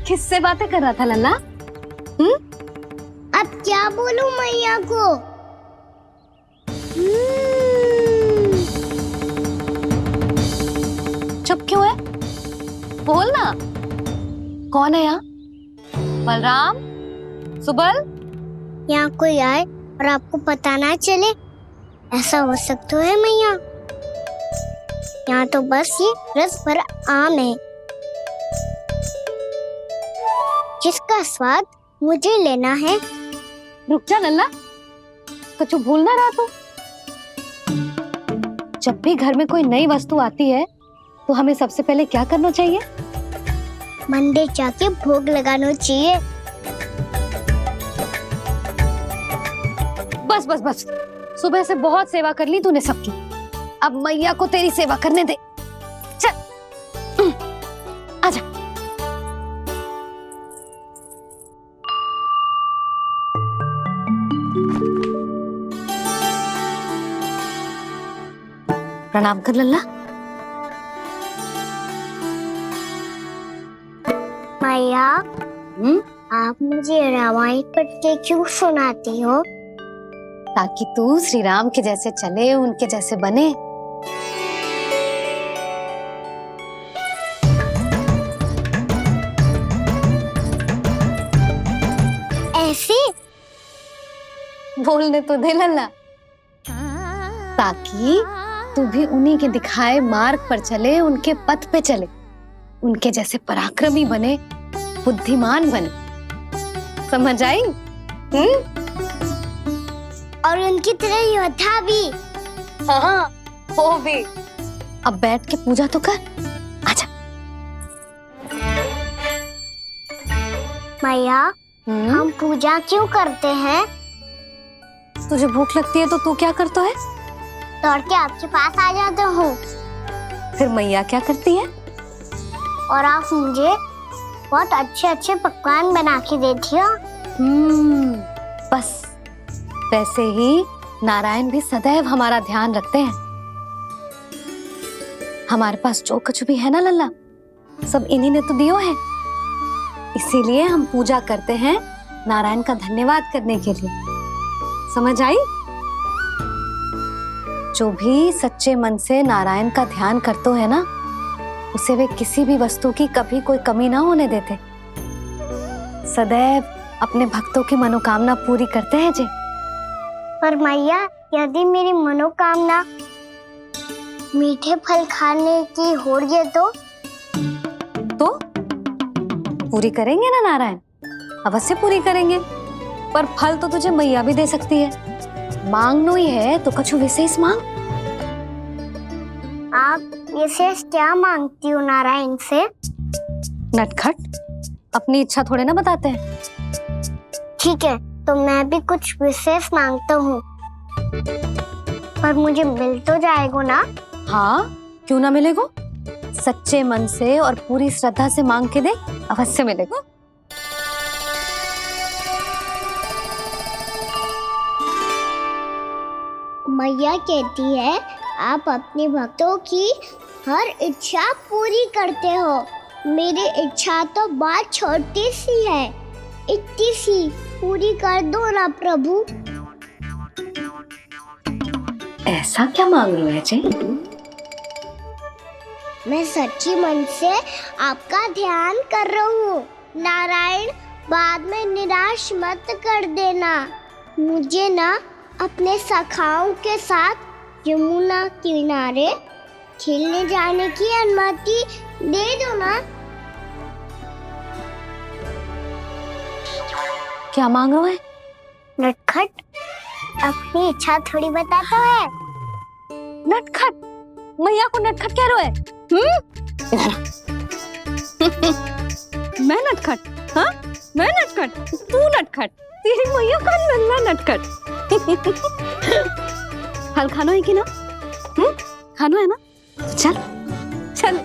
किससे बातें कर रहा था लल्ला? अब क्या बोलूं मैया को? चुप क्यों है? बोल ना। कौन है यहाँ? बलराम, सुबल? यहाँ कोई आए और आपको पता ना चले, ऐसा हो सकता है मैया? यहाँ तो बस ये रस भरा आम है जिसका स्वाद मुझे लेना है। रुक जा लल्ला, कुछ भूल ना रहा तू। जब भी घर में कोई नई वस्तु आती है तो हमें सबसे पहले क्या करना चाहिए? मंदिर जाके भोग लगाना चाहिए। बस बस बस, सुबह से बहुत सेवा कर ली तूने सबकी, अब मैया को तेरी सेवा करने दे। चल आजा। प्रणाम कर लल्ला। मैया, आप मुझे रामायण पढ़ के क्यों सुनाती हो? ताकि तू श्री राम के जैसे चले, उनके जैसे बने। ऐसे बोलने तो दे लल्ला, ताकि तू भी उन्हीं के दिखाए मार्ग पर चले, उनके पथ पे चले, उनके जैसे पराक्रमी बने, बुद्धिमान बने। समझ आई? और उनकी तरह योद्धा भी। हाँ, वो भी। अब बैठ के पूजा तो कर। आजा। मैया, हम पूजा क्यों करते हैं? तुझे भूख लगती है तो तू क्या करता है? दौड़ के आपके पास आ जाता हूँ। फिर मैया क्या करती है? और आप मुझे बहुत अच्छे अच्छे पकवान बना के देती हो। बस वैसे ही नारायण भी सदैव हमारा ध्यान रखते हैं। हमारे पास जो कुछ भी है ना लल्ला, सब इन्हीं ने तो दियो है। इसीलिए हम पूजा करते हैं नारायण का धन्यवाद करने के लिए। समझ आई? जो भी सच्चे मन से नारायण का ध्यान करते है ना, उसे वे किसी भी वस्तु की कभी कोई कमी ना होने देते। सदैव अपने भक्तों की मनोकामना पूरी करते हैं जी। पर मैया, यदि मेरी मनोकामना मीठे फल खाने की हो रही है तो पूरी करेंगे ना नारायण? अवश्य पूरी करेंगे। पर फल तो तुझे मैया भी दे सकती है। मांगनो ही है तो कुछ विशेष मांग। आप विशेष क्या मांगती हो नारायण से? नटखट, अपनी इच्छा थोड़े ना बताते हैं। ठीक है, तो मैं भी कुछ विशेष मांगता हूँ, पर मुझे मिल तो जाएगा ना? हाँ, क्यों ना मिलेगा। सच्चे मन से और पूरी श्रद्धा से मांग के दे, अवश्य मिलेगा। मैया कहती है आप अपने भक्तों की हर इच्छा पूरी करते हो। मेरी इच्छा तो बहुत छोटी सी है, इतनी सी पूरी कर दो ना प्रभु। ऐसा क्या मांग रहे हो जी? मैं सच्ची मन से आपका ध्यान कर रहा हूँ। नारायण, बाद में निराश मत कर देना। मुझे ना अपने सखाओं के साथ यमुना किनारे खेलने जाने की अनुमति दे दो ना। क्या मांग रहे हो? नटखट, अपनी इच्छा थोड़ी बताता है। नटखट? मैया को नटखट कह रहे हो? मैं नटखट? हाँ, मैं नटखट? तू नटखट? तेरी मैया का नल्ला नटखट। फल खाना है कि ना? खाना है ना? चल चल।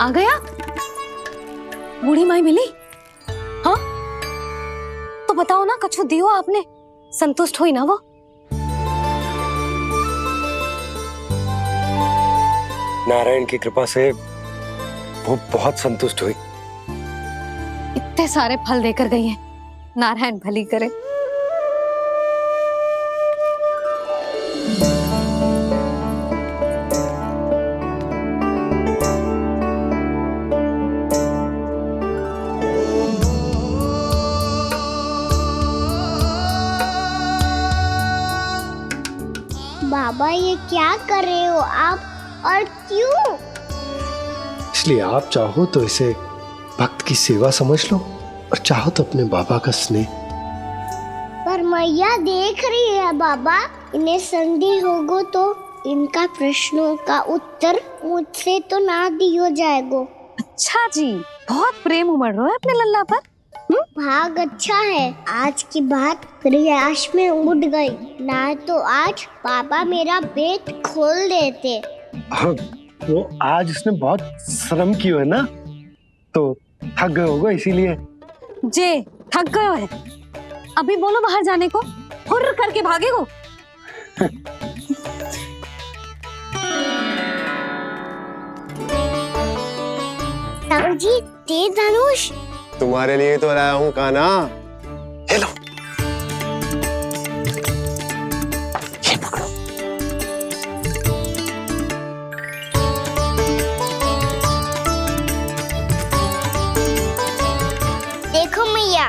आ गया? बूढ़ी माई मिली? हाँ, बताओ ना, कछु दियो आपने, संतुष्ट हुई ना वो? नारायण की कृपा से वो बहुत संतुष्ट हुई। इतने सारे फल देकर गई हैं, नारायण भली करे। बाबा ये क्या कर रहे हो आप, और क्यों? इसलिए आप चाहो तो इसे भक्त की सेवा समझ लो, और चाहो तो अपने बाबा का स्नेह। पर मैया देख रही है बाबा, इन्हें संदेह होगो तो इनका प्रश्नों का उत्तर मुझसे तो ना दियो जाएगो। अच्छा जी, बहुत प्रेम उमड़ रहा है अपने लल्ला पर। भाग अच्छा है, आज की बात प्रयास में उड़ गई, ना तो आज पापा मेरा पेट खोल देते। वो आज उसने बहुत श्रम किया है ना, तो थक गए होगा इसीलिए। जे थक गए है, अभी बोलो बाहर जाने को, हुर्र करके भागेगो। राम जी, तीर धनुष तुम्हारे लिए तो लाया हूँ कान्हा। ले लो, ये पकड़ो। देखो मैया,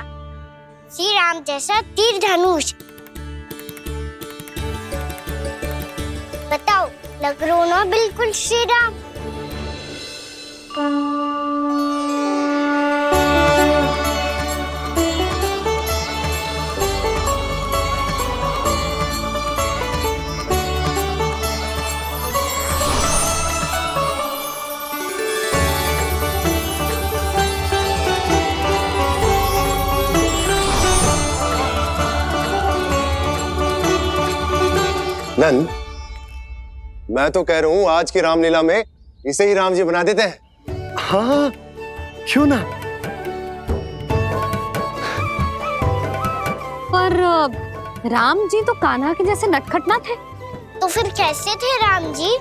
श्री राम जैसा तीर धनुष। बताओ, लग रहा ना बिल्कुल श्री राम? नंद, मैं तो कह रहा हूँ आज की रामलीला में इसे ही राम जी बना देते हैं। हाँ, क्यों ना। पर राम जी तो कान्हा के जैसे नटखट ना थे। तो फिर कैसे थे राम जी?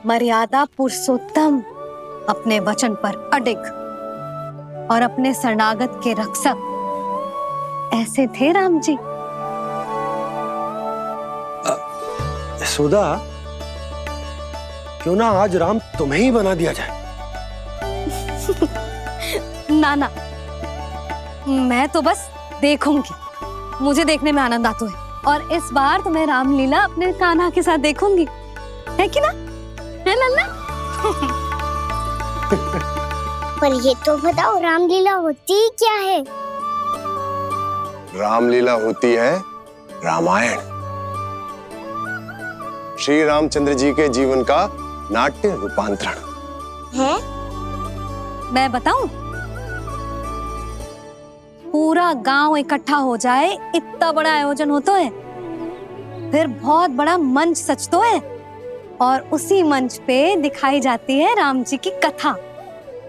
मर्यादा पुरुषोत्तम, अपने वचन पर अडिग और अपने शरणागत के रक्षक, ऐसे थे राम जी। यशोदा, क्यों ना आज राम तुम्हें ही बना दिया जाए। ना ना, मैं तो बस देखूंगी, मुझे देखने में आनंद आता है, और इस बार तो मैं रामलीला अपने कान्हा के साथ देखूंगी, है कि ना, है लल्ला? पर ये तो बताओ, रामलीला होती क्या है? रामलीला होती है रामायण, श्री रामचंद्र जी के जीवन का नाट्य रूपांतरण है। मैं बताऊं, पूरा गांव इकट्ठा हो जाए, इतना बड़ा आयोजन होता है, फिर बहुत बड़ा मंच सजतो है, और उसी मंच पे दिखाई जाती है राम जी की कथा,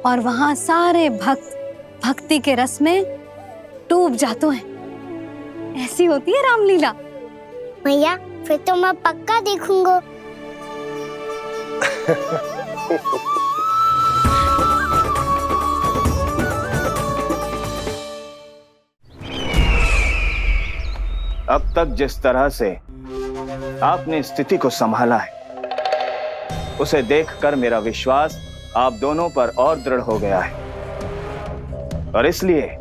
और वहां सारे भक्त भक्ति के रस में डूब जाते हैं। ऐसी होती है रामलीला। भैया, फिर तो मैं पक्का देखूंगा। अब तक जिस तरह से आपने स्थिति को संभाला है, उसे देखकर मेरा विश्वास आप दोनों पर और दृढ़ हो गया है, और इसलिए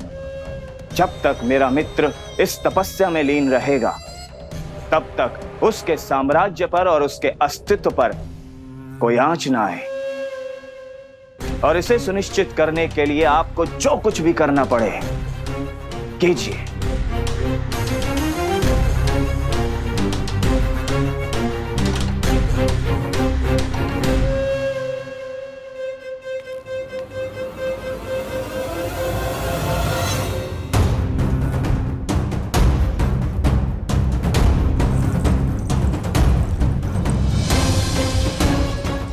जब तक मेरा मित्र इस तपस्या में लीन रहेगा, तब तक उसके साम्राज्य पर और उसके अस्तित्व पर कोई आंच ना आए। और इसे सुनिश्चित करने के लिए आपको जो कुछ भी करना पड़े कीजिए।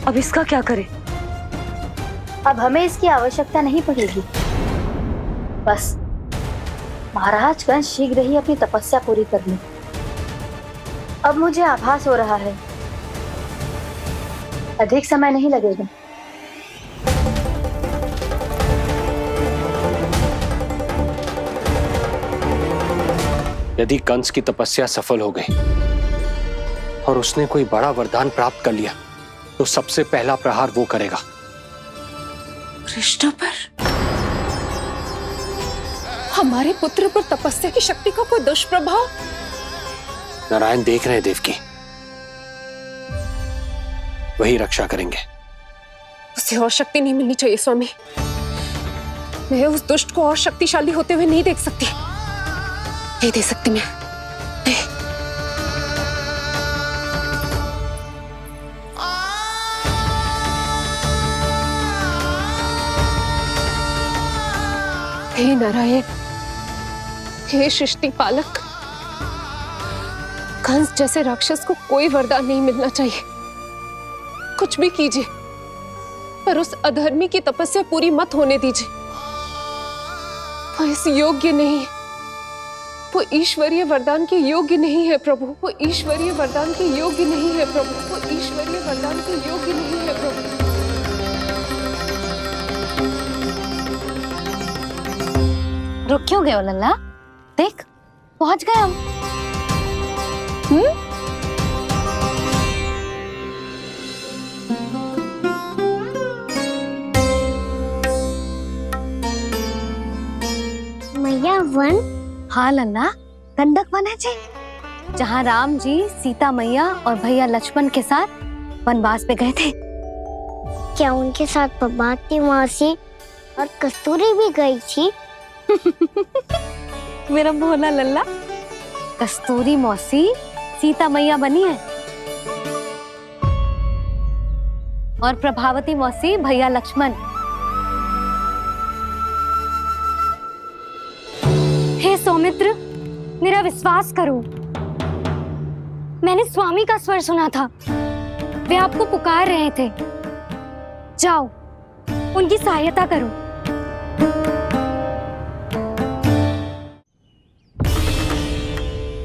अब इसका क्या करें? अब हमें इसकी आवश्यकता नहीं पड़ेगी। बस महाराज कंस शीघ्र ही अपनी तपस्या पूरी कर ली। अब मुझे आभास हो रहा है अधिक समय नहीं लगेगा। यदि कंस की तपस्या सफल हो गई और उसने कोई बड़ा वरदान प्राप्त कर लिया तो सबसे पहला प्रहार वो करेगा। कृष्ण पर, हमारे पुत्र पर तपस्या की शक्ति का कोई दुष्प्रभाव? नारायण देख रहे हैं देवकी, वही रक्षा करेंगे। उसे और शक्ति नहीं मिलनी चाहिए स्वामी। मैं उस दुष्ट को और शक्तिशाली होते हुए नहीं देख सकती, नहीं दे सकती मैं। हे नारायण, हे सृष्टि पालक, कंस जैसे राक्षस को कोई वरदान नहीं मिलना चाहिए। कुछ भी कीजिए पर उस अधर्मी की तपस्या पूरी मत होने दीजिए। वो इस योग्य नहीं है, वो ईश्वरीय वरदान के योग्य नहीं है प्रभु। वो ईश्वरीय वरदान के योग्य नहीं है प्रभु। वो ईश्वरीय वरदान के योग्य नहीं है प्रभु। रुक क्यों गए हो लल्ला? देख पहुंच गए हम। मैया वन? हाँ लल्ला, गंडक वन है जी, जहाँ राम जी सीता मैया और भैया लक्ष्मण के साथ वनवास पे गए थे। क्या उनके साथ पद्मावती मौसी और कस्तूरी भी गई थी? मेरा भोला लल्ला, कस्तूरी मौसी सीता मैया बनी है और प्रभावती मौसी भैया लक्ष्मण। हे सौमित्र, मेरा विश्वास करो, मैंने स्वामी का स्वर सुना था। वे आपको पुकार रहे थे। जाओ उनकी सहायता करो।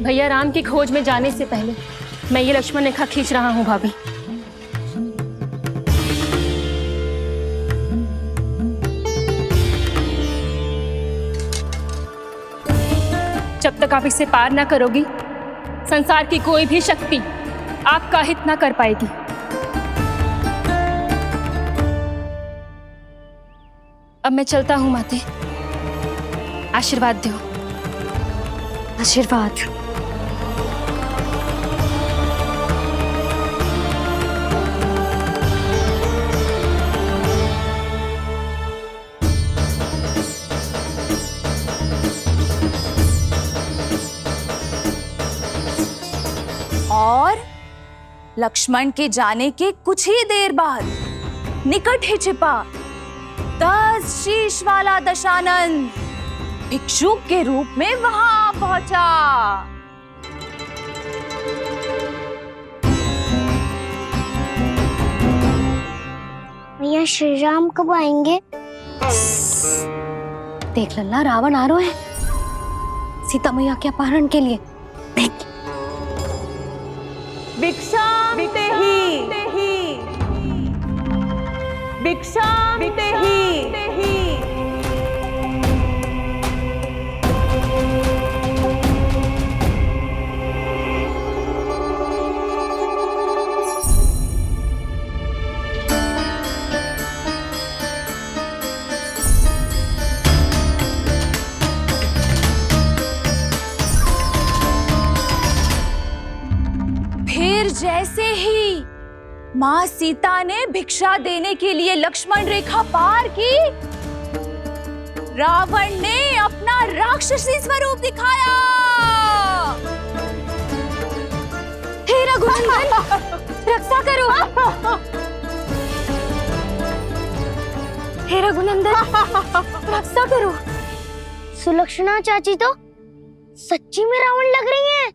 भैया राम की खोज में जाने से पहले मैं ये लक्ष्मण रेखा खींच रहा हूँ भाभी। जब तक आप इसे पार ना करोगी, संसार की कोई भी शक्ति आपका हित ना कर पाएगी। अब मैं चलता हूँ माते, आशीर्वाद दो। आशीर्वाद। और लक्ष्मण के जाने के कुछ ही देर बाद निकट ही छिपा 10 शीश वाला दशानन भिक्षुक के रूप में वहां पहुंचा। भैया श्री राम कब आएंगे? देख लल्ला, रावण आ रहा है सीता मैया के अपहरण के लिए। देख भिक्षाम देहि, भिक्षाम देहि। फिर जैसे ही माँ सीता ने भिक्षा देने के लिए लक्ष्मण रेखा पार की, रावण ने अपना राक्षसी स्वरूप दिखाया। हे रघुनंदन, रक्षा करो। हे रघुनंदन, रक्षा करो। सुलक्षणा चाची तो सच्ची में रावण लग रही हैं।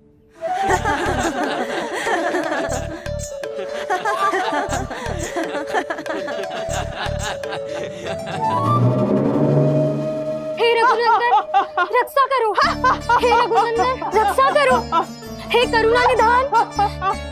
हे रघुनंदन रक्षा करो, हे करुणा निधान।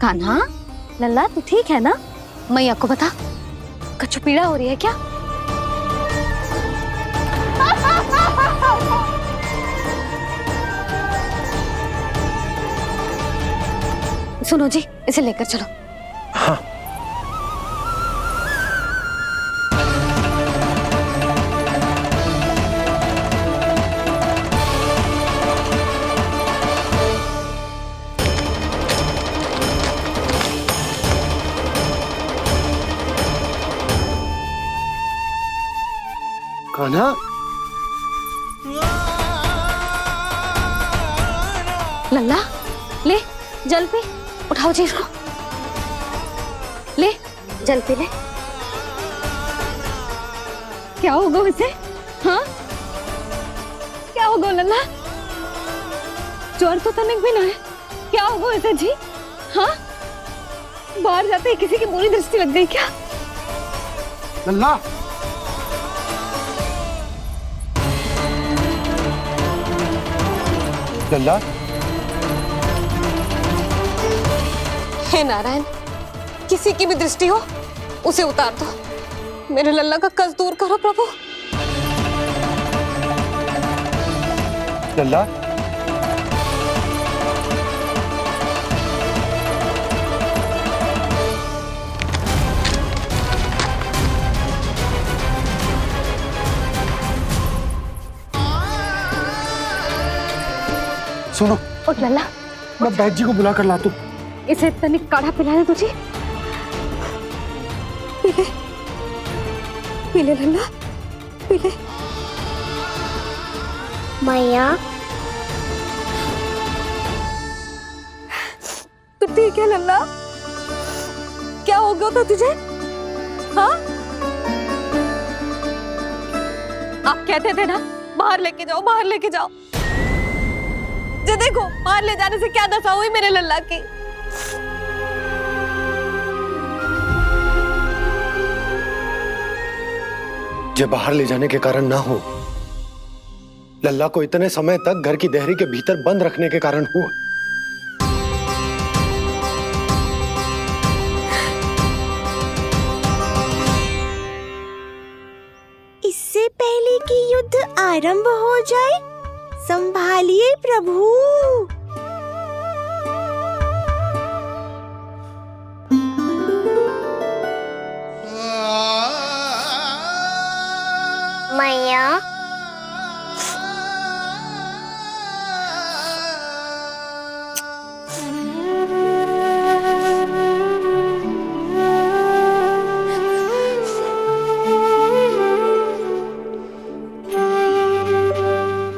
कान्हा, लल्ला तू ठीक है ना? मैया को बता, कछु पीड़ा हो रही है क्या? सुनो जी, इसे लेकर चलो। हाँ। कान्हा, लल्ला ले जल पी, उठाओ जी इसको, ले जल पी ले। क्या होगा उसे? हाँ क्या होगा लल्ला? ज्वर तो तनिक भी ना है, क्या होगा उसे जी? हाँ बाहर जाते ही किसी की बुरी दृष्टि लग गई क्या? लल्ला, लल्ला, हे नारायण, किसी की भी दृष्टि हो उसे उतार दो, मेरे लल्ला का कष्ट दूर करो प्रभु। लल्ला, सुनो, उठ लल्ला, मैं बैद जी को बुला कर लाता हूँ। इसे तनिक काढ़ा पिला दे तुझे। पी ले, पी ले लल्ला, पी ले। मैया तू ठीक है लल्ला? क्या हो गया था तुझे? हाँ आप कहते थे ना बाहर लेके जाओ, बाहर लेके जाओ। जे देखो बाहर ले जाने से क्या दशा हुई मेरे लल्ला की। जो बाहर ले जाने के कारण ना हो, लल्ला को इतने समय तक घर की देहरी के भीतर बंद रखने के कारण हुआ। इससे पहले कि युद्ध आरंभ हो जाए, संभालिए प्रभु। मैया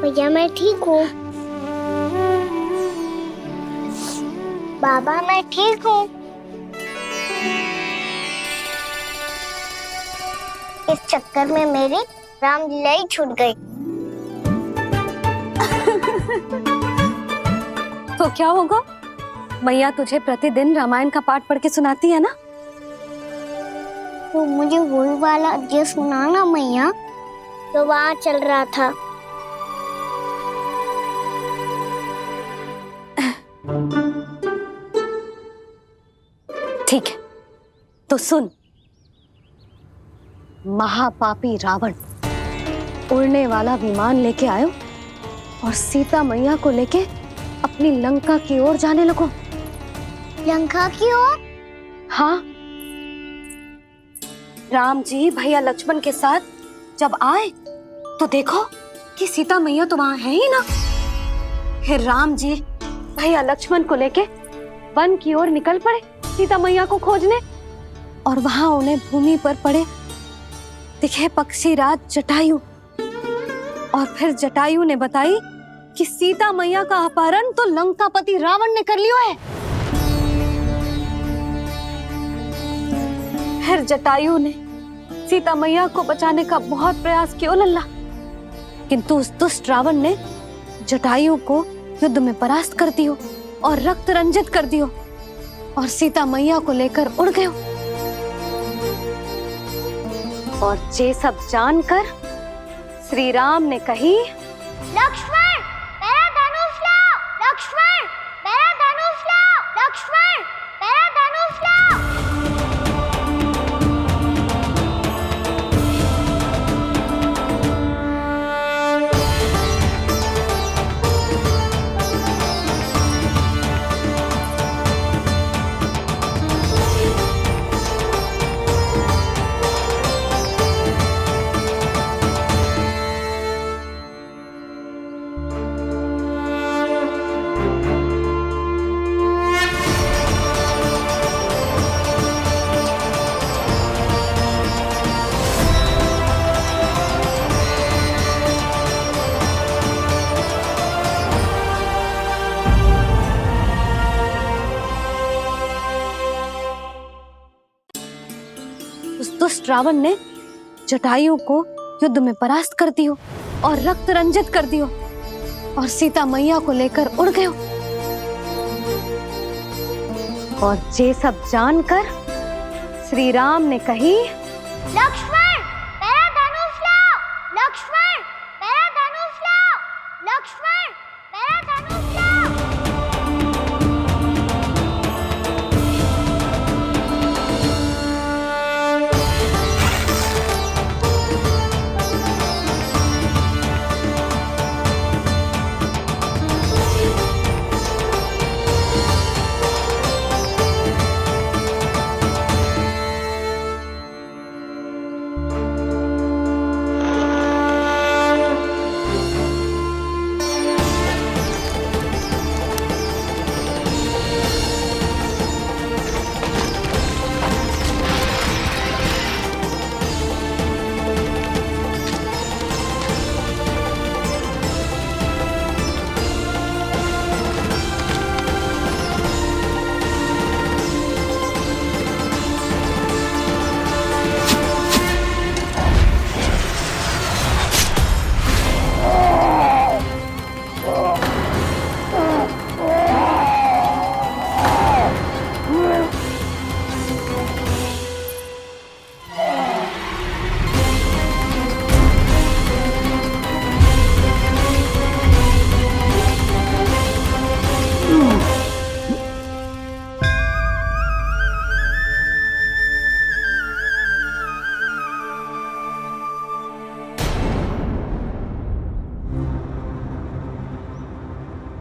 भैया मैं ठीक हूँ। बाबा मैं ठीक हूँ। इस चक्कर में मेरी रामलीला ही छूट गई। तो क्या होगा? मैया तुझे प्रतिदिन रामायण का पाठ पढ़ के सुनाती है ना? तो मुझे वही वाला अध्याय सुनाना मैया, तो वहाँ चल रहा था। ठीक है तो सुन। महापापी रावण उड़ने वाला विमान लेके आयो और सीता मैया को लेके अपनी लंका की ओर जाने लगो। लंका की ओर? हाँ, राम जी भैया लक्ष्मण के साथ जब आए तो देखो कि सीता मैया तो वहां है ही ना। फिर राम जी भैया लक्ष्मण को लेके वन की ओर निकल पड़े सीता मैया को खोजने, और वहां उन्हें भूमि पर पड़े दिखे पक्षीराज जटायु। और फिर जटायु ने बताई कि सीता मैया का अपहरण तो लंकापति रावण ने कर लियो है। फिर जटायु ने सीता मैया को बचाने का बहुत प्रयास किया लल्ला, किंतु उस दुष्ट रावण ने जटायु को युद्ध में परास्त कर दियो और रक्त रंजित कर दियो, और सीता मैया को लेकर उड़ गयो। और ये सब जानकर श्री राम ने कही, लक्ष्मण मेरा धनुष लाओ, लक्ष्मण मेरा धनुष लाओ, लक्ष्मण मेरा धनुष लाओ। उस दुष्ट रावण ने जटायु को युद्ध में परास्त कर दियो और रक्त रंजित कर दियो, और सीता मैया को लेकर उड़ गयो। और ये सब जानकर श्री राम ने कही, लक्ष्मण मेरा धनुष लाओ, लक्ष्मण मेरा धनुष लाओ, लक्ष्मण मेरा धनुष लाओ।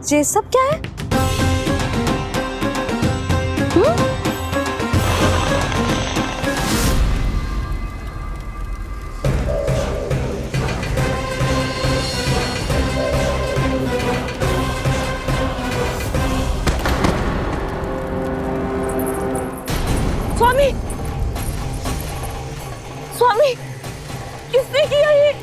ये सब क्या है? स्वामी, स्वामी, किसने किया ये?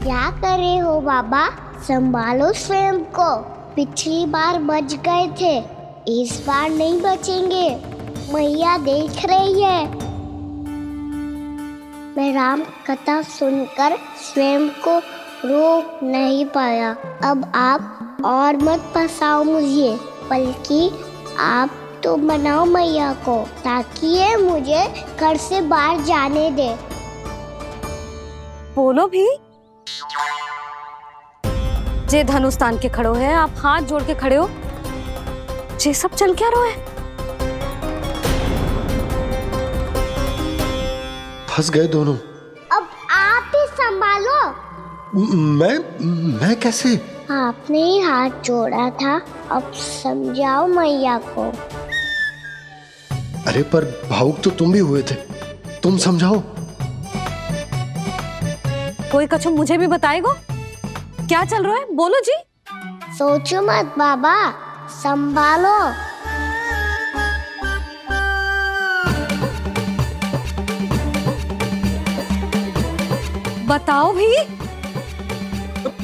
क्या कर रहे हो बाबा? संभालो स्वयं को। पिछली बार बच गए थे, इस बार नहीं बचेंगे। मैया देख रही है। मैं राम कथा सुनकर स्वयं को रोक नहीं पाया। अब आप और मत फंसाओ मुझे, बल्कि आप तो मनाओ मैया को, ताकि ये मुझे घर से बाहर जाने दे। बोलो भी। जे धनुष तान के खड़ो है, आप हाथ जोड़ के खड़े हो, जे सब चल क्या रहो है? फंस गए दोनों। अब आप ही संभालो। मैं कैसे? आपने ही हाथ जोड़ा था, अब समझाओ मैया को। अरे पर भावुक तो तुम भी हुए थे, तुम समझाओ। कोई कछु मुझे भी बताएगो? क्या चल रहा है, बोलो जी। सोचो मत बाबा, संभालो। बताओ भी।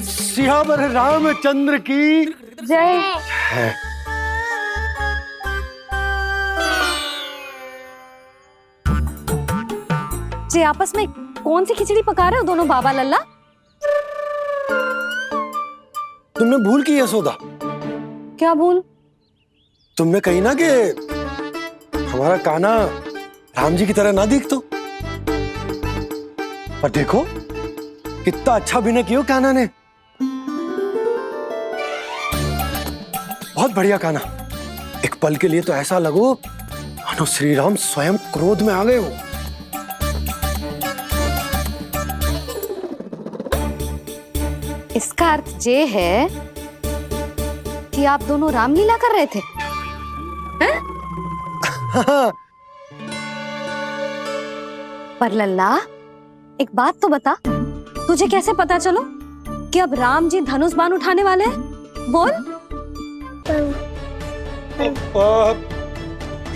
सियावर रामचंद्र की जय। है। जे आपस में कौन सी खिचड़ी पका रहे हो दोनों बाबा लल्ला? तुमने भूल की यशोदा? क्या भूल? तुमने कही ना कि हमारा कान्हा राम जी की तरह ना दिख तो। पर देखो कितना अच्छा अभिनय किया कान्हा ने। बहुत बढ़िया कान्हा। एक पल के लिए तो ऐसा लगो मानो श्री राम स्वयं क्रोध में आ गए हो। इसका अर्थ ये है कि आप दोनों रामलीला कर रहे थे, हैं? पर लल्ला एक बात तो बता, तुझे कैसे पता चलो कि अब राम जी धनुष बाण उठाने वाले हैं? बोल।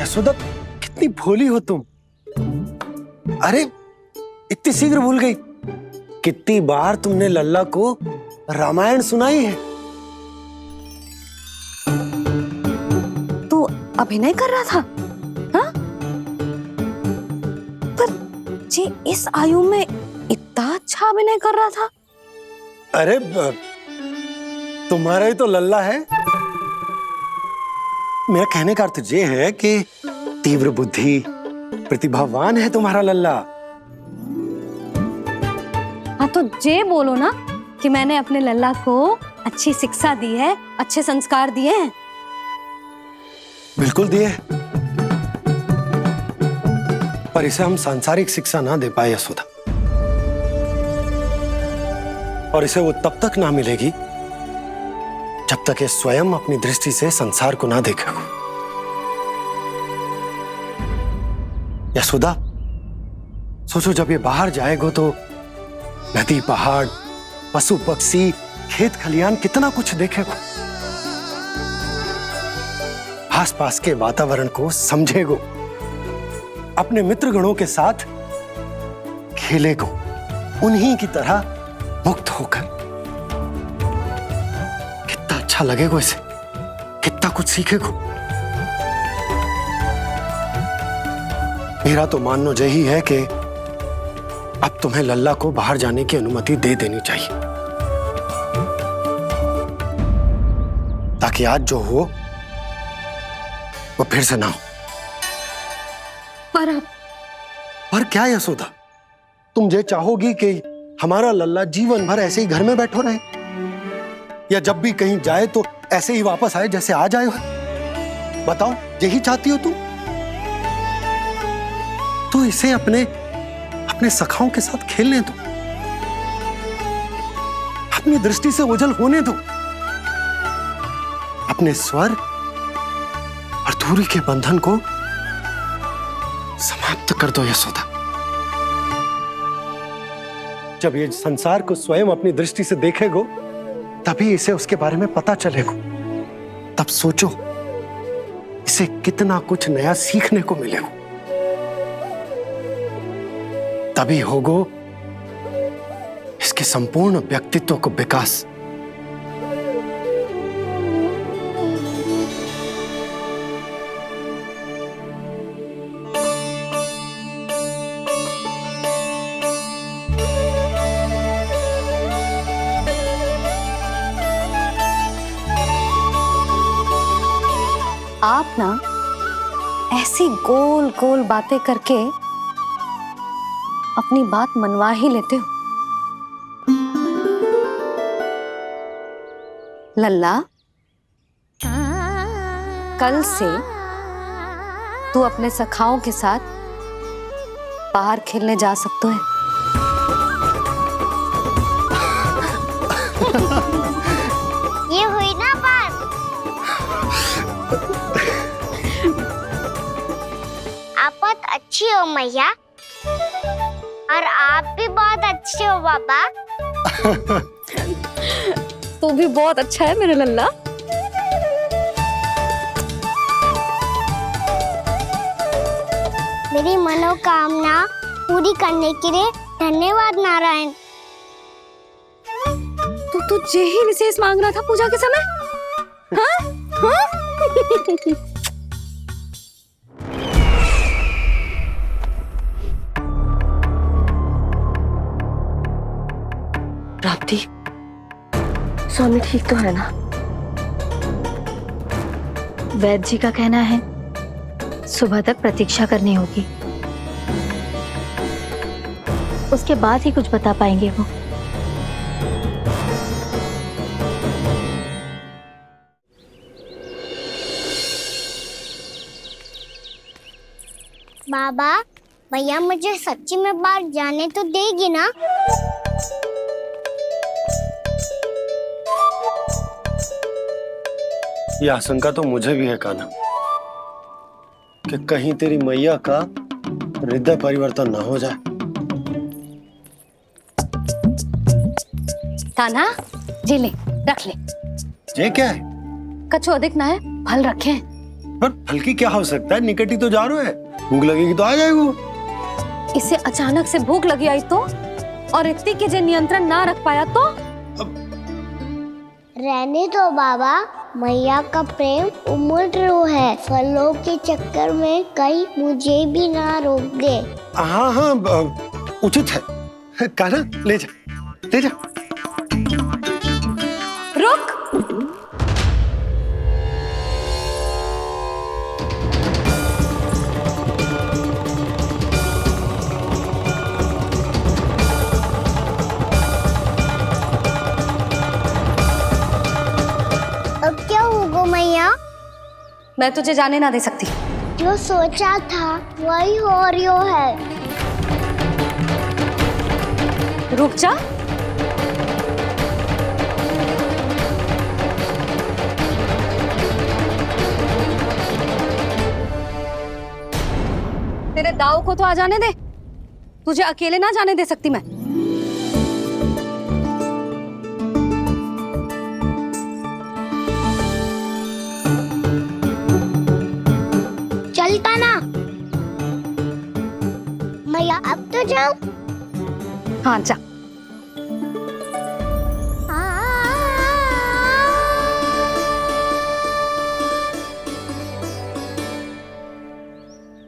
यशोदा कितनी भोली हो तुम। अरे इतनी शीघ्र भूल गई। कितनी बार तुमने लल्ला को रामायण सुनाई है। तू अभिनय कर रहा था, हाँ? पर जी इस आयु में इतना अच्छा अभिनय कर रहा था। अरे तुम्हारा ही तो लल्ला है। मेरा कहने का अर्थ ये है कि तीव्र बुद्धि, प्रतिभावान है तुम्हारा लल्ला। हाँ तो जे बोलो ना कि मैंने अपने लल्ला को अच्छी शिक्षा दी है, अच्छे संस्कार दिए हैं। बिल्कुल दिए, पर इसे हम सांसारिक शिक्षा ना दे पाए यशोदा। और इसे वो तब तक ना मिलेगी जब तक ये स्वयं अपनी दृष्टि से संसार को ना देखेगा। यशोदा सोचो, जब ये बाहर जाएगा तो नदी, पहाड़, पशु पक्षी, खेत खलियान कितना कुछ देखेगा। आसपास के वातावरण को समझेगो, अपने मित्रगणों के साथ खेलेगो, उन्हीं की तरह मुक्त होकर। कितना अच्छा लगेगा इसे, कितना कुछ सीखेगो। मेरा तो मानना यही है कि अब तुम्हें लल्ला को बाहर जाने की अनुमति दे देनी चाहिए, ताकि आज जो हो वो फिर से ना हो। पर क्या यशोदा, तुम ये चाहोगी कि हमारा लल्ला जीवन भर ऐसे ही घर में बैठो रहे, या जब भी कहीं जाए तो ऐसे ही वापस आए जैसे आज आए हो? बताओ, यही चाहती हो तुम? तो इसे अपने सखाओं के साथ खेलने दो, अपनी दृष्टि से ओझल होने दो, अपने स्वर और दूरी के बंधन को समाप्त कर दो यशोदा। जब ये संसार को स्वयं अपनी दृष्टि से देखेगो, तभी इसे उसके बारे में पता चलेगा। तब सोचो इसे कितना कुछ नया सीखने को मिलेगा। तभी होगो इसके संपूर्ण व्यक्तित्व को विकास। आप ना ऐसी गोल गोल बातें करके अपनी बात मनवा ही लेते हो। लल्ला, कल से तू अपने सखाओं के साथ बाहर खेलने जा सकते है। ये हुई ना बात। आप बहुत अच्छी हो मैया, और आप भी बहुत अच्छे हो बाबा। तू भी बहुत अच्छा है मेरे लल्ला। मेरी मनोकामना पूरी करने के लिए धन्यवाद नारायण। तू तुझे ही विशेष मांग रहा था पूजा के समय? हाँ? हाँ? प्राप्ति, स्वामी ठीक तो है ना? वैद्य जी का कहना है सुबह तक प्रतीक्षा करनी होगी, उसके बाद ही कुछ बता पाएंगे वो। बाबा, भैया मुझे सच्ची में बाहर जाने तो देगी ना? ये आशंका तो मुझे भी है कान्हा, कि कहीं तेरी मैया का हृदय परिवर्तन ना हो जाए। कान्हा, जी ले, रख ले। ये क्या है? कछु अधिक ना है, फल रखे हैं। पर फल की क्या आवश्यकता है? निकट ही तो जा रहे हैं, भूख लगेगी तो आ जाएगा वो। इसे अचानक से भूख लगी आई तो, और इतनी के जे नियंत्रण ना रख पाया तो? रहने दो बाबा, मैया का प्रेम उमड़ है। फलों के चक्कर में कहीं मुझे भी ना रोक दे। हाँ हाँ, उचित है। कान्हा, ले जा, ले जा। रुक। अब क्या होगा मैया? मैं तुझे जाने ना दे सकती। जो सोचा था वही हो रही है। रुक जा। तेरे दाव को तो आ जाने दे, तुझे अकेले ना जाने दे सकती मैं। चलता ना मैया, अब तो जाओ। हाँ जा।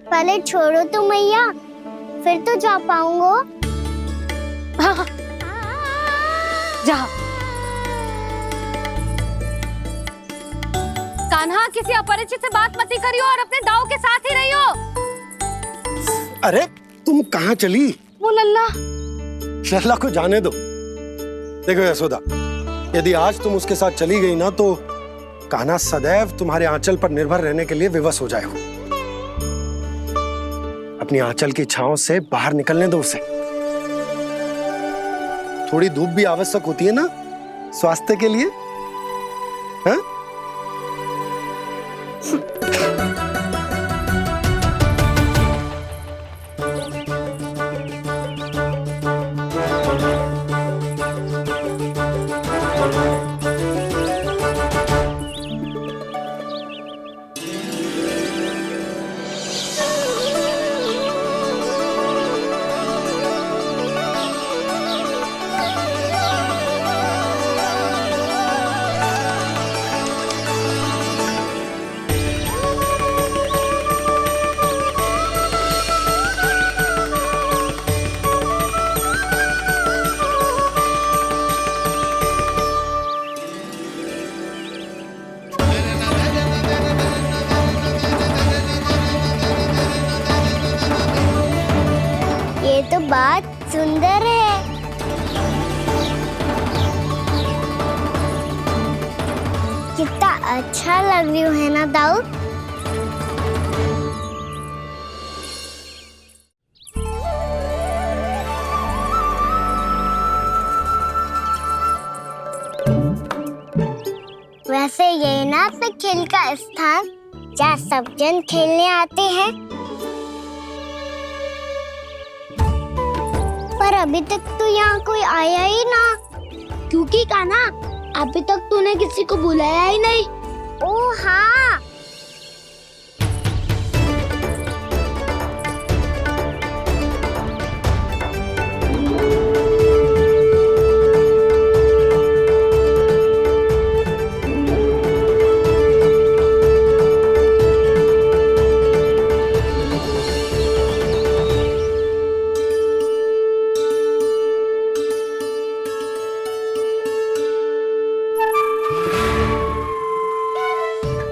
पहले छोड़ो तो मैया, फिर तो जा पाऊंगा। हाँ हाँ, जा। कान्हा, किसी अपरिचित से बात मत करियो और अपने दाव के साथ ही रहियो। अरे तुम कहाँ चली? वो लल्ला। लल्ला को जाने दो। देखो यशोदा, यदि आज तुम उसके साथ चली गई ना तो कान्हा सदैव तुम्हारे आंचल पर निर्भर रहने के लिए विवश हो जाएगा। अपनी आंचल की छांव से बाहर निकलने दो उसे। थोड़ी धूप भी आवश्यक होती है ना स्वास्थ्य के लिए, हाँ? ये तो बात सुंदर है। अच्छा लग रही है ना दाऊद? वैसे ये ना तो खेल का स्थान जहाँ सब जन खेलने आते हैं। पर अभी तक तो यहाँ कोई आया ही ना। क्योंकि कान्हा, अभी तक तूने किसी को बुलाया ही नहीं। ओ हाँ,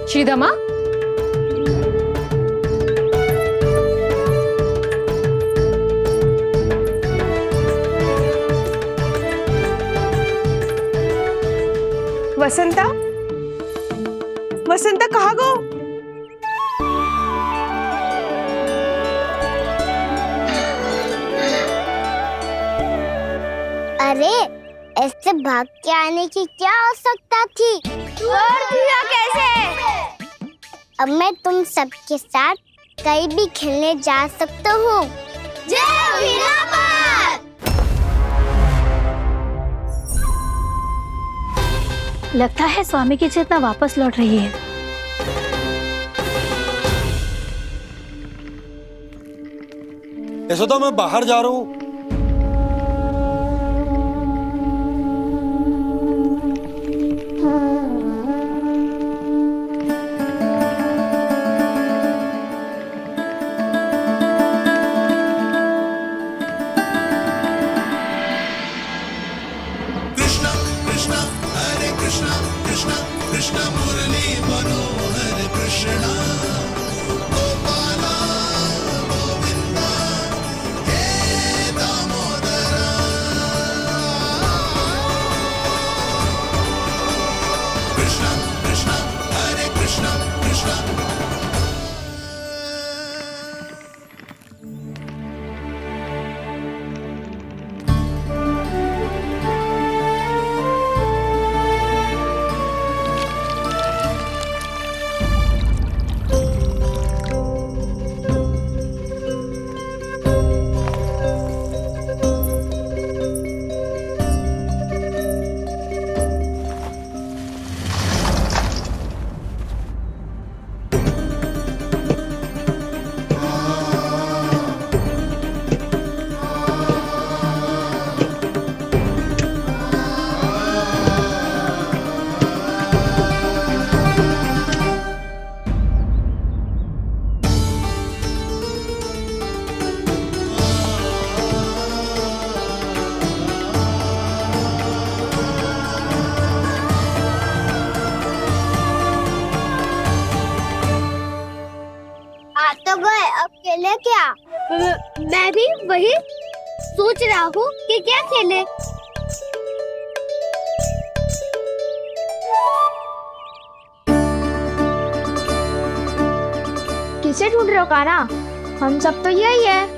श्रीदामा, वसंता, वसंता कहाँ गो? अरे ऐसे भाग के आने की क्या आवश्यकता थी? और दिया कैसे? अब मैं तुम सबके साथ कहीं भी खेलने जा सकता हूँ। जय वीरापाल! लगता है स्वामी की चेतना वापस लौट रही है। यशोदा, मैं बाहर जा रहा हूँ। खेले क्या? मैं भी वही सोच रहा हूँ कि क्या खेले। किसे ढूंढ रहे हो कान्हा? हम सब तो यही है।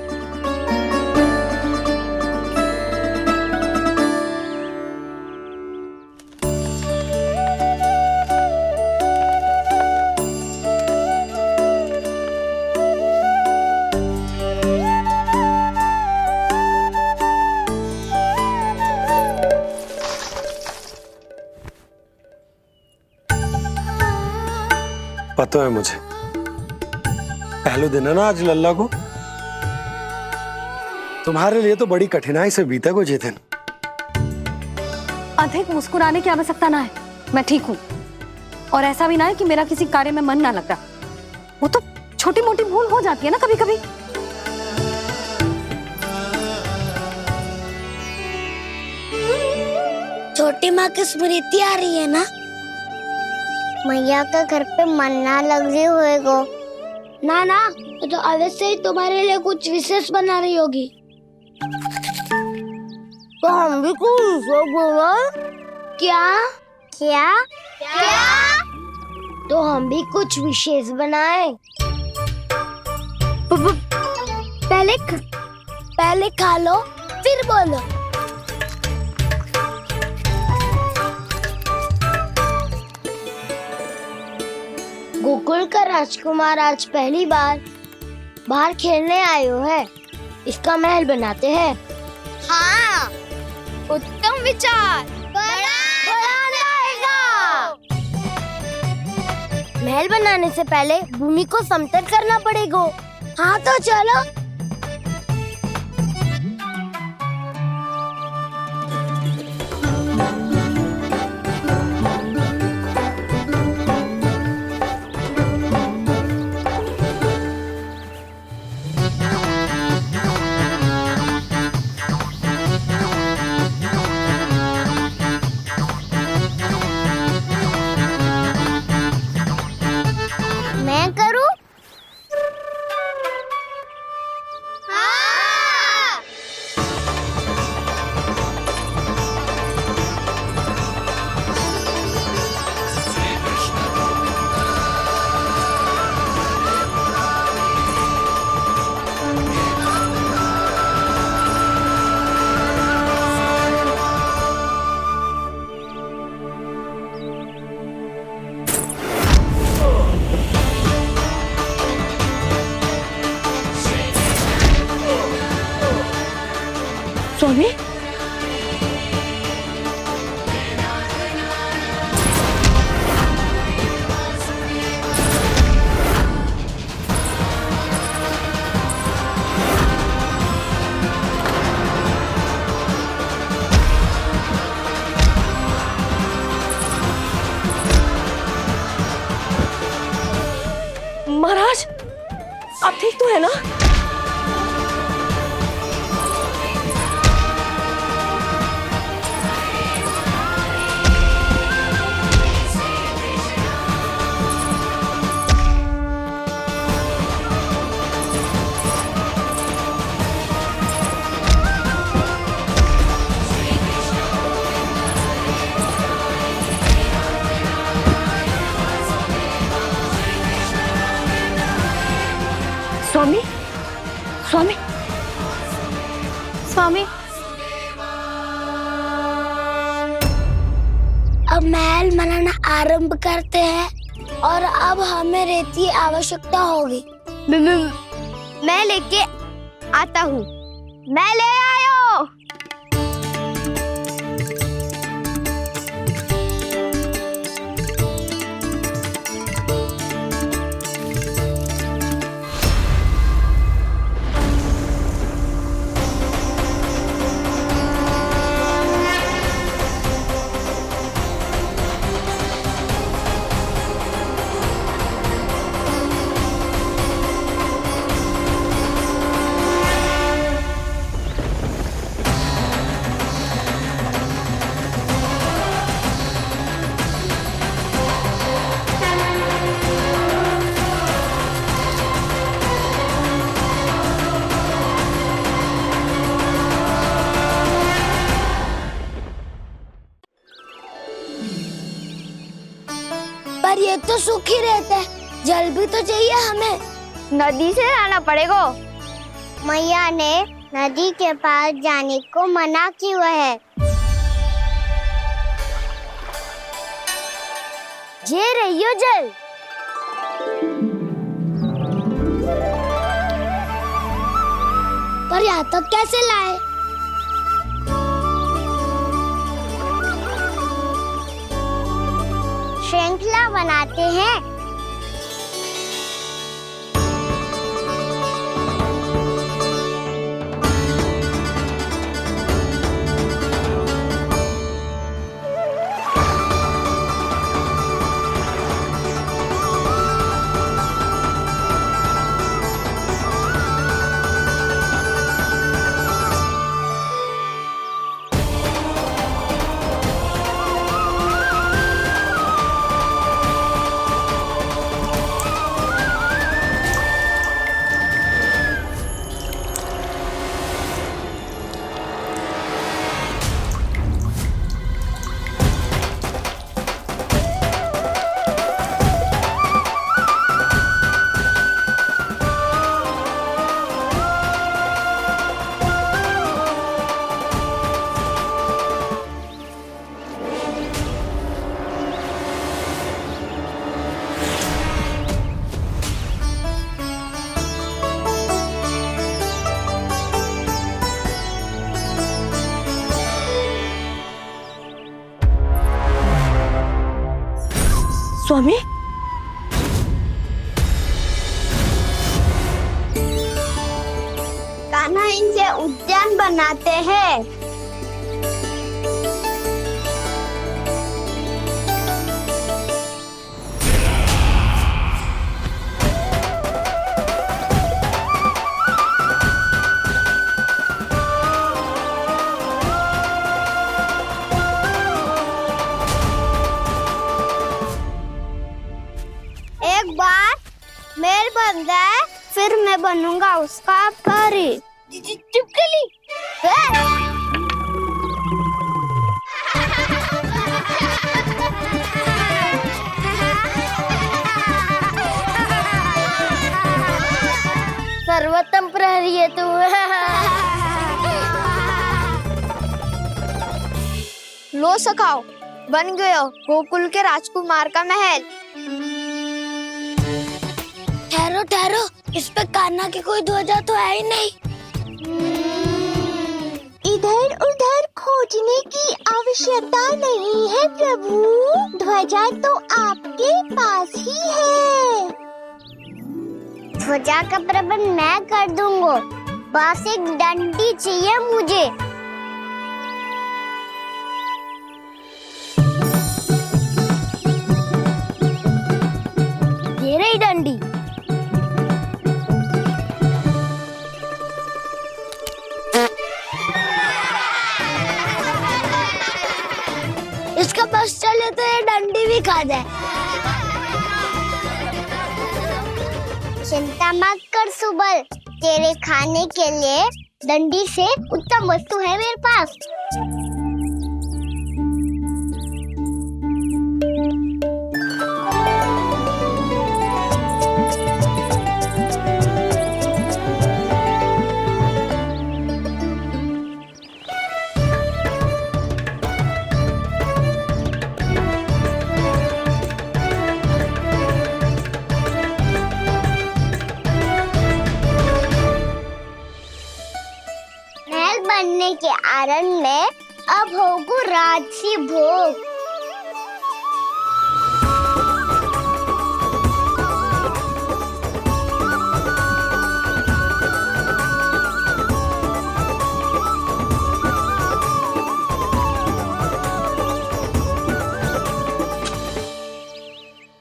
पता है मुझे, पहले दिन है ना आज लल्ला को। तुम्हारे लिए तो बड़ी कठिनाई से बीता को जितिन। अधिक मुस्कुराने की आवश्यकता ना है, मैं ठीक हूँ। और ऐसा भी ना है कि मेरा किसी कार्य में मन ना लग रहा। वो तो छोटी मोटी भूल हो जाती है ना कभी कभी। छोटी माँ की स्मृति आ रही है ना? मैया का घर पे मन ना लग रही होएगो। ना ना, तो अवश्य ही तुम्हारे लिए कुछ विशेष बना रही होगी। तो हम भी कुछ क्या क्या क्या क्या? तो हम भी कुछ विशेष बनाएं। पहले खा लो फिर बोलो। गोकुल का राजकुमार आज पहली बार बाहर खेलने आयो है, इसका महल बनाते हैं। हाँ, उत्तम विचार। महल बनाने से पहले भूमि को समतल करना पड़ेगा। हाँ तो चलो। मैं करूं? हाँ। स्वामी, महाराज आप ठीक तो है ना? स्वामी, स्वामी, स्वामी, अब महल बनाना आरंभ करते हैं और अब हमें रेत की आवश्यकता होगी। मैं लेके आता हूँ। मैं ले आयो। पर ये तो सूखी रहता है, जल भी तो चाहिए हमें। नदी से लाना पड़ेगा। मैया ने नदी के पास जाने को मना किया है। ये रहियो जल। पर यहाँ तक कैसे लाए? श्रृंखला बनाते हैं। स्वामी, कान्हा इनसे उद्यान बनाते हैं। एक बार मेल बन जाए फिर मैं बनूंगा उसका परी। चिपकली सर्वोत्तम प्रहरी है तू। लो सखाओ, बन गयो गोकुल के राजकुमार का महल। ठहरो ठहरो, इस पे कान्हा की कोई ध्वजा तो है ही नहीं। इधर उधर खोजने की आवश्यकता नहीं है प्रभु, ध्वजा तो आपके पास ही है। ध्वजा का प्रबंध मैं कर दूंगा, बस एक डंडी चाहिए मुझे। ये रही डंडी। इसका बस चले तो ये डंडी भी खा जाए। चिंता मत कर सुबल, तेरे खाने के लिए डंडी से उत्तम वस्तु है मेरे पास। बनने के आरण में अब होगू राजसी भोग।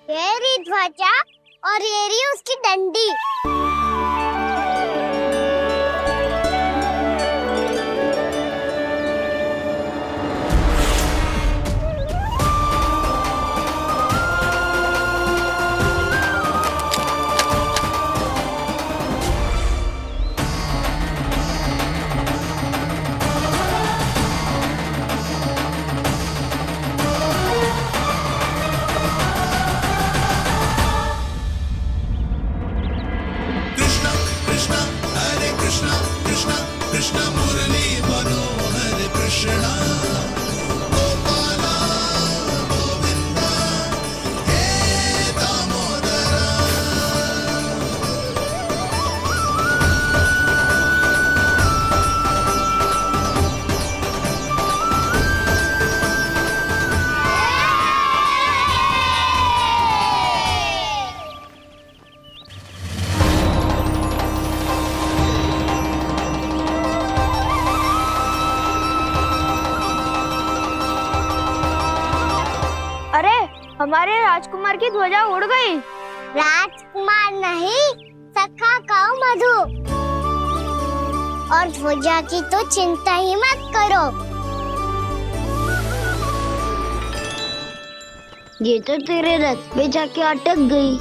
ये रही ध्वजा और ये रही उसकी डंडी। हमारे राजकुमार की ध्वजा उड़ गई। राजकुमार नहीं, सखा कहो मधु। और ध्वजा की तो चिंता ही मत करो, ये तो तेरे रथ पे जाके अटक गई।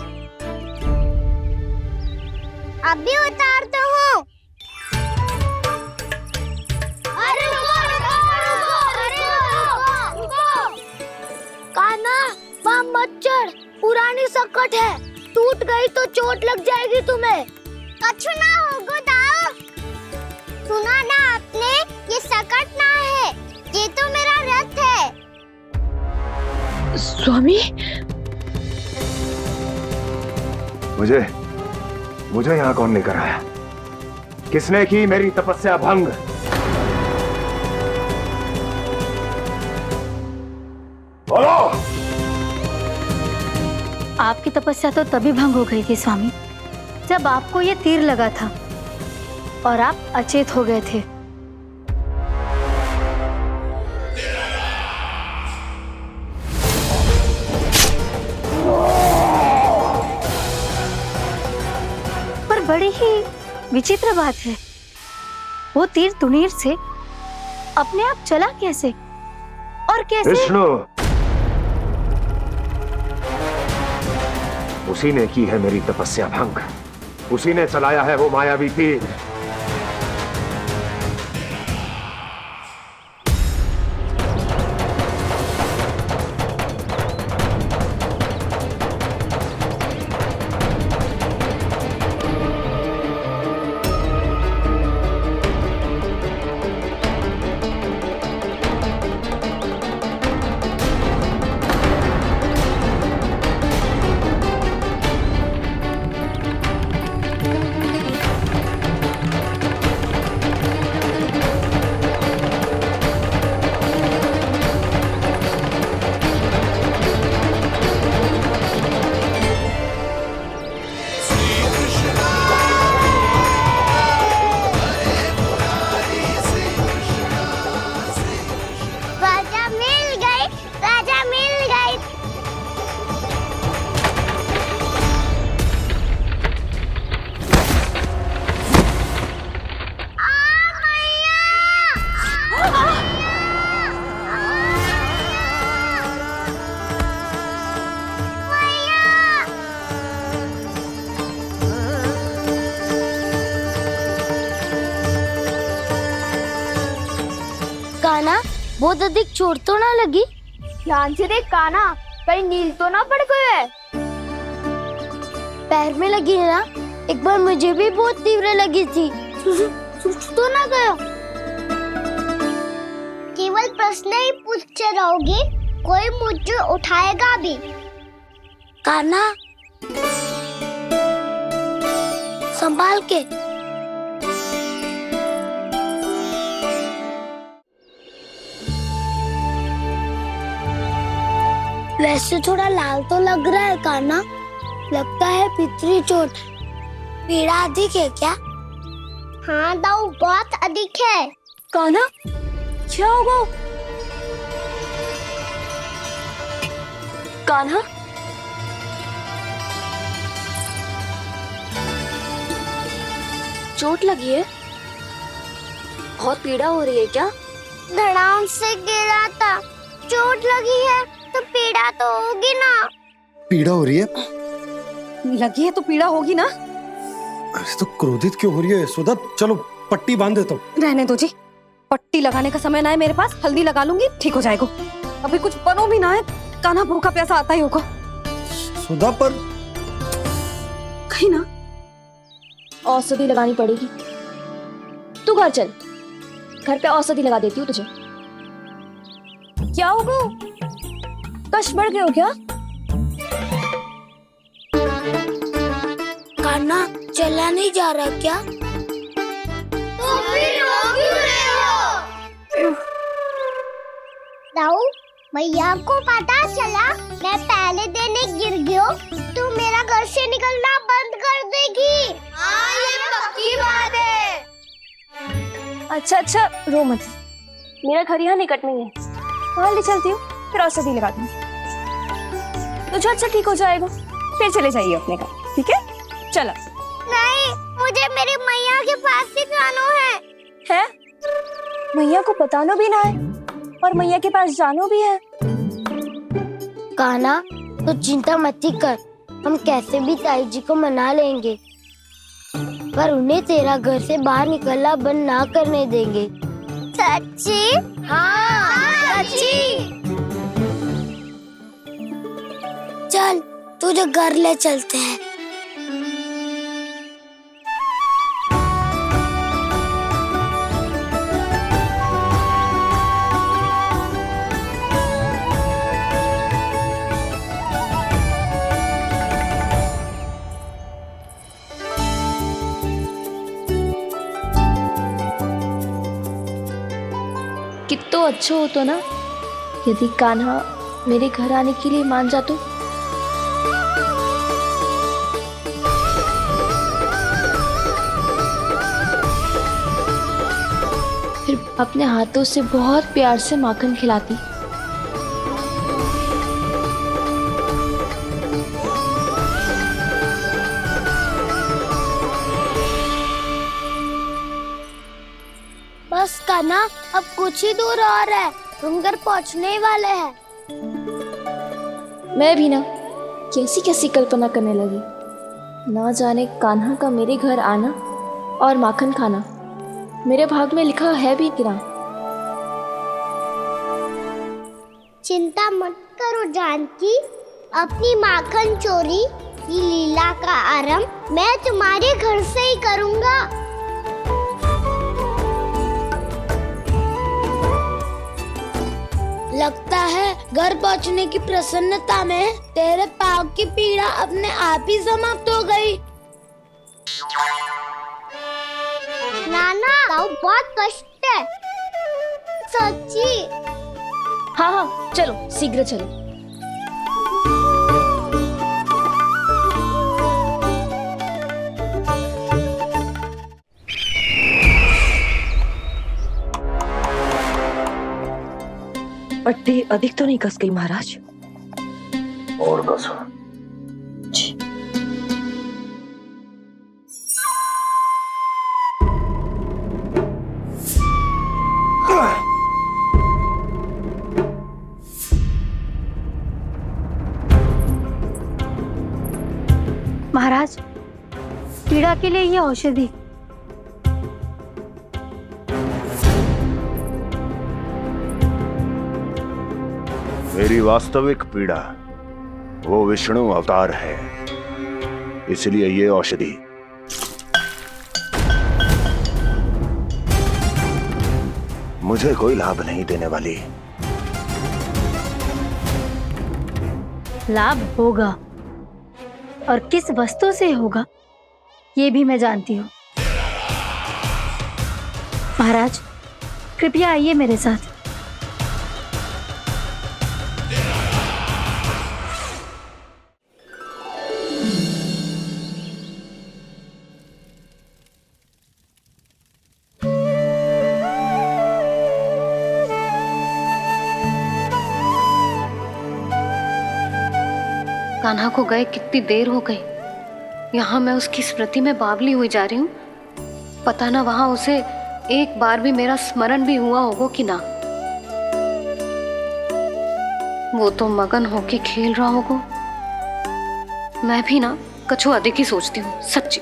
अभी उतारता हूँ। मत चढ़, पुरानी सकट है, टूट गई तो चोट लग जाएगी तुम्हें। कछु ना होगा दाऊ। सुना ना आपने, ये सकट ना है, ये तो मेरा रथ है। स्वामी, मुझे यहाँ कौन लेकर आया? किसने की मेरी तपस्या भंग? बोलो। आपकी तपस्या तो तभी भंग हो गई थी स्वामी, जब आपको ये तीर लगा था और आप अचेत हो गए थे। पर बड़ी ही विचित्र बात है, वो तीर तुनीर से अपने आप चला कैसे और कैसे? विष्णु, उसी ने की है मेरी तपस्या भंग, उसी ने चलाया है वो मायावी तीर। कान्हा, बहुत अधिक चोट तो ना लगी? ध्यान से देख कान्हा, कहीं नील तो ना पड़ गए? पैर में लगी है ना? एक बार मुझे भी बहुत तीव्र लगी थी। सूझ तो ना गया? केवल प्रश्न ही पूछते रहोगे, कोई मुझे उठाएगा भी? कान्हा, संभाल के। वैसे थोड़ा लाल तो लग रहा है कान्हा, लगता है पितरी चोट। पीड़ा अधिक है क्या? हाँ दाऊ, बहुत अधिक है। कान्हा, क्या होगा? कान्हा, चोट लगी है? बहुत पीड़ा हो रही है क्या? धड़ाम से गिरा था, चोट लगी है तो पीड़ा तो होगी ना। पीड़ा हो रही है? लगी है तो पीड़ा होगी ना। अरे तो क्रोधित क्यों हो रही है यशोदा? चलो पट्टी बांध देता हूँ। रहने दो जी, पट्टी लगाने का समय ना है मेरे पास, हल्दी लगा लूंगी, ठीक हो जाएगा। अभी कुछ बनो भी ना है, कान्हा भूखा प्यासा आता ही होगा। सुधा पर कहीं ना औषधि लगानी पड़ेगी। तू घर चल, घर पे औषधि लगा देती हूँ तुझे। क्या होगा? कष्ट बढ़ गए हो क्या? कान्हा, चला नहीं जा रहा क्या? तो फिर रो क्यों रहे हो? दाऊ, भैया को पता चला मैं पहले दिन ही गिर गया तो मेरा घर से निकलना बंद कर देगी। हाँ, ये पक्की बात है। अच्छा, रो मत, मेरा घर यहाँ निकट में है, वहाँ ले चलती हूँ, फिर औषधि लगा दूंगी। तो अच्छा ठीक हो जाएगा, फिर चले जाइए अपने घर, ठीक है? चलो। नहीं, मुझे मेरी मैया के पास ही जाना है। मैया को बताना भी ना है और मैया के पास जानो भी है। कान्हा, तो चिंता मत ही कर, हम कैसे भी ताई जी को मना लेंगे, पर उन्हें तेरा घर से बाहर निकलना बंद ना करने देंगे। सच्ची? हाँ, सच्ची। चल, तुझे घर ले चलते हैं। कितना अच्छा हो तो ना यदि कान्हा मेरे घर आने के लिए मान जा तो। फिर अपने हाथों से बहुत प्यार से माखन खिलाती। बस कान्हा, अब कुछ ही दूर और है, हम घर पहुंचने ही वाले हैं। मैं भी ना कैसी कैसी कल्पना करने लगी। ना जाने कान्हा का मेरे घर आना और माखन खाना मेरे भाग में लिखा है भी कि ना। चिंता मत करो जानकी, अपनी माखन चोरी की लीला का आरंभ मैं तुम्हारे घर से ही करूंगा। लगता है घर पहुंचने की प्रसन्नता में तेरे पाँव की पीड़ा अपने आप ही समाप्त हो गई। नाना, पाँव बहुत कष्ट है, सच्ची। हाँ हाँ, चलो शीघ्र चलो। पट्टी अधिक तो नहीं कस गई महाराज? और कसो। महाराज, पीड़ा के लिए ये औषधि। मेरी वास्तविक पीड़ा वो विष्णु अवतार है, इसलिए ये औषधि। मुझे कोई लाभ नहीं देने वाली। लाभ होगा, और किस वस्तु से होगा ये भी मैं जानती हूँ। महाराज, कृपया आइए मेरे साथ। कान्हा को गए कितनी देर हो गई। यहाँ मैं उसकी स्मृति में बावली हुई जा रही हूँ। पता ना वहां उसे एक बार भी मेरा स्मरण भी हुआ होगा कि ना। वो तो मगन होके खेल रहा होगा। मैं भी ना कछु अधिक ही सोचती हूँ, सच्ची।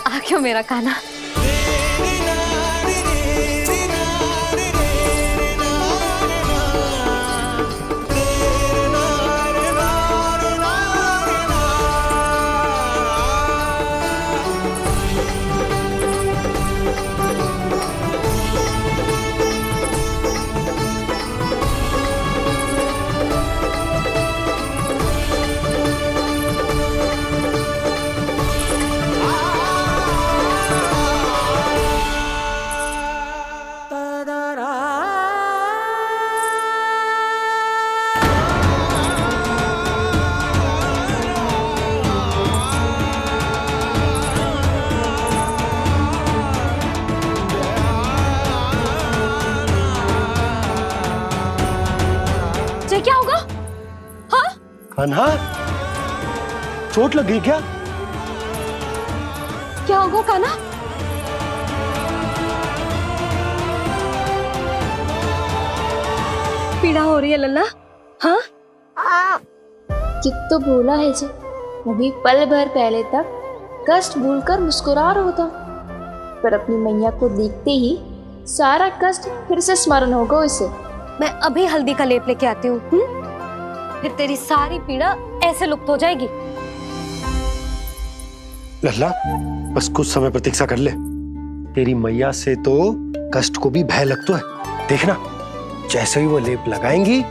आ क्यों मेरा कान्हा? क्या होगा? हाँ? कान्हा, चोट लग गई क्या? क्या होगा कान्हा? पीड़ा हो रही है लल्ला? हाँ? कित तो भूला है जी, अभी पल भर पहले तक कष्ट भूलकर मुस्कुरा रहा था, पर अपनी मैया को देखते ही सारा कष्ट फिर से स्मरण होगा उसे। मैं अभी हल्दी का लेप लेके आती हूँ, फिर तेरी सारी पीड़ा ऐसे लुप्त हो जाएगी। लल्ला, बस कुछ समय प्रतीक्षा कर ले। तेरी मैया से तो कष्ट को भी भय लगता है। देखना, जैसे ही वो लेप लगाएंगी,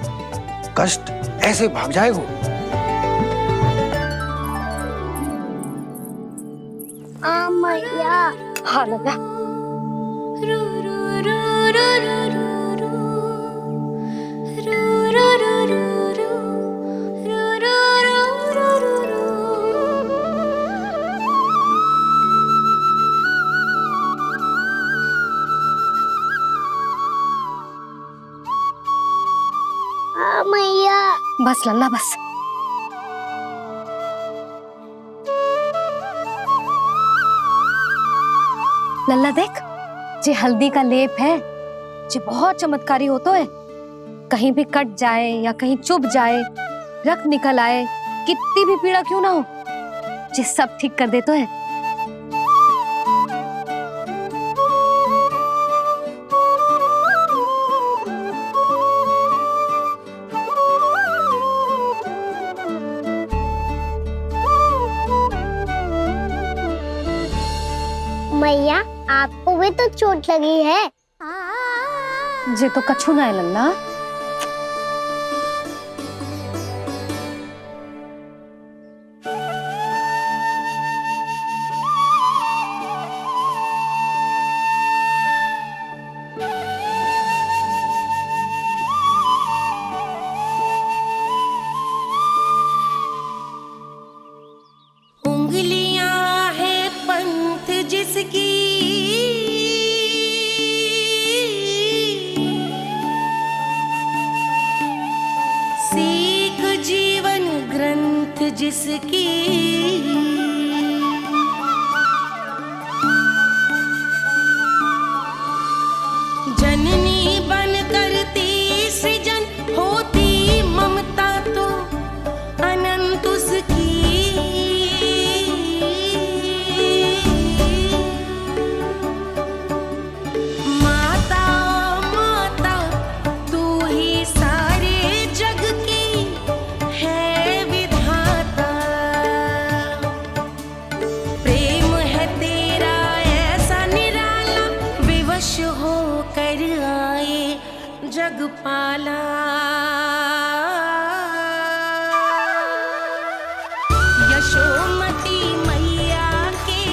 कष्ट ऐसे भाग जाएगा। मैया। हाँ लल्ला, मैया। बस लल्ला बस। लल्ला देख, जे हल्दी का लेप है जे बहुत चमत्कारी होतो है। कहीं भी कट जाए या कहीं चुभ जाए, रक्त निकल आए, कितनी भी पीड़ा क्यों ना हो, जे सब ठीक कर देतो है। मैया, आपको भी तो चोट लगी है। जे तो कछु ना है लल्ला। उंगलियां है पंथ जिसकी, सीख जीवन ग्रंथ जिसकी, जननी बन करती सृजन होती ममता तो अनंत उसकी। माता माता तू ही सारे जग की है विधाता, प्रेम है तेरा ऐसा निराला, विवश हो कर आए जग पाला। यशोमती मैया के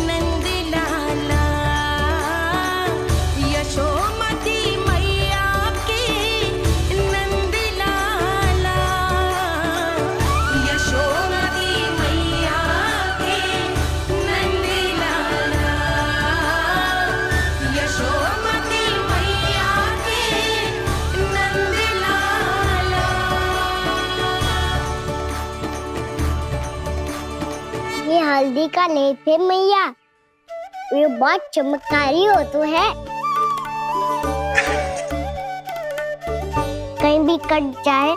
नंद लाला, यशोमती मैया के नंद लाला, यशोमती मैया के नंद लाला, यशोमती मैया के नंद लाला। ये हल्दी का लेप है मैया, ये बहुत चमत्कारी हो तो है। कहीं भी कट जाए,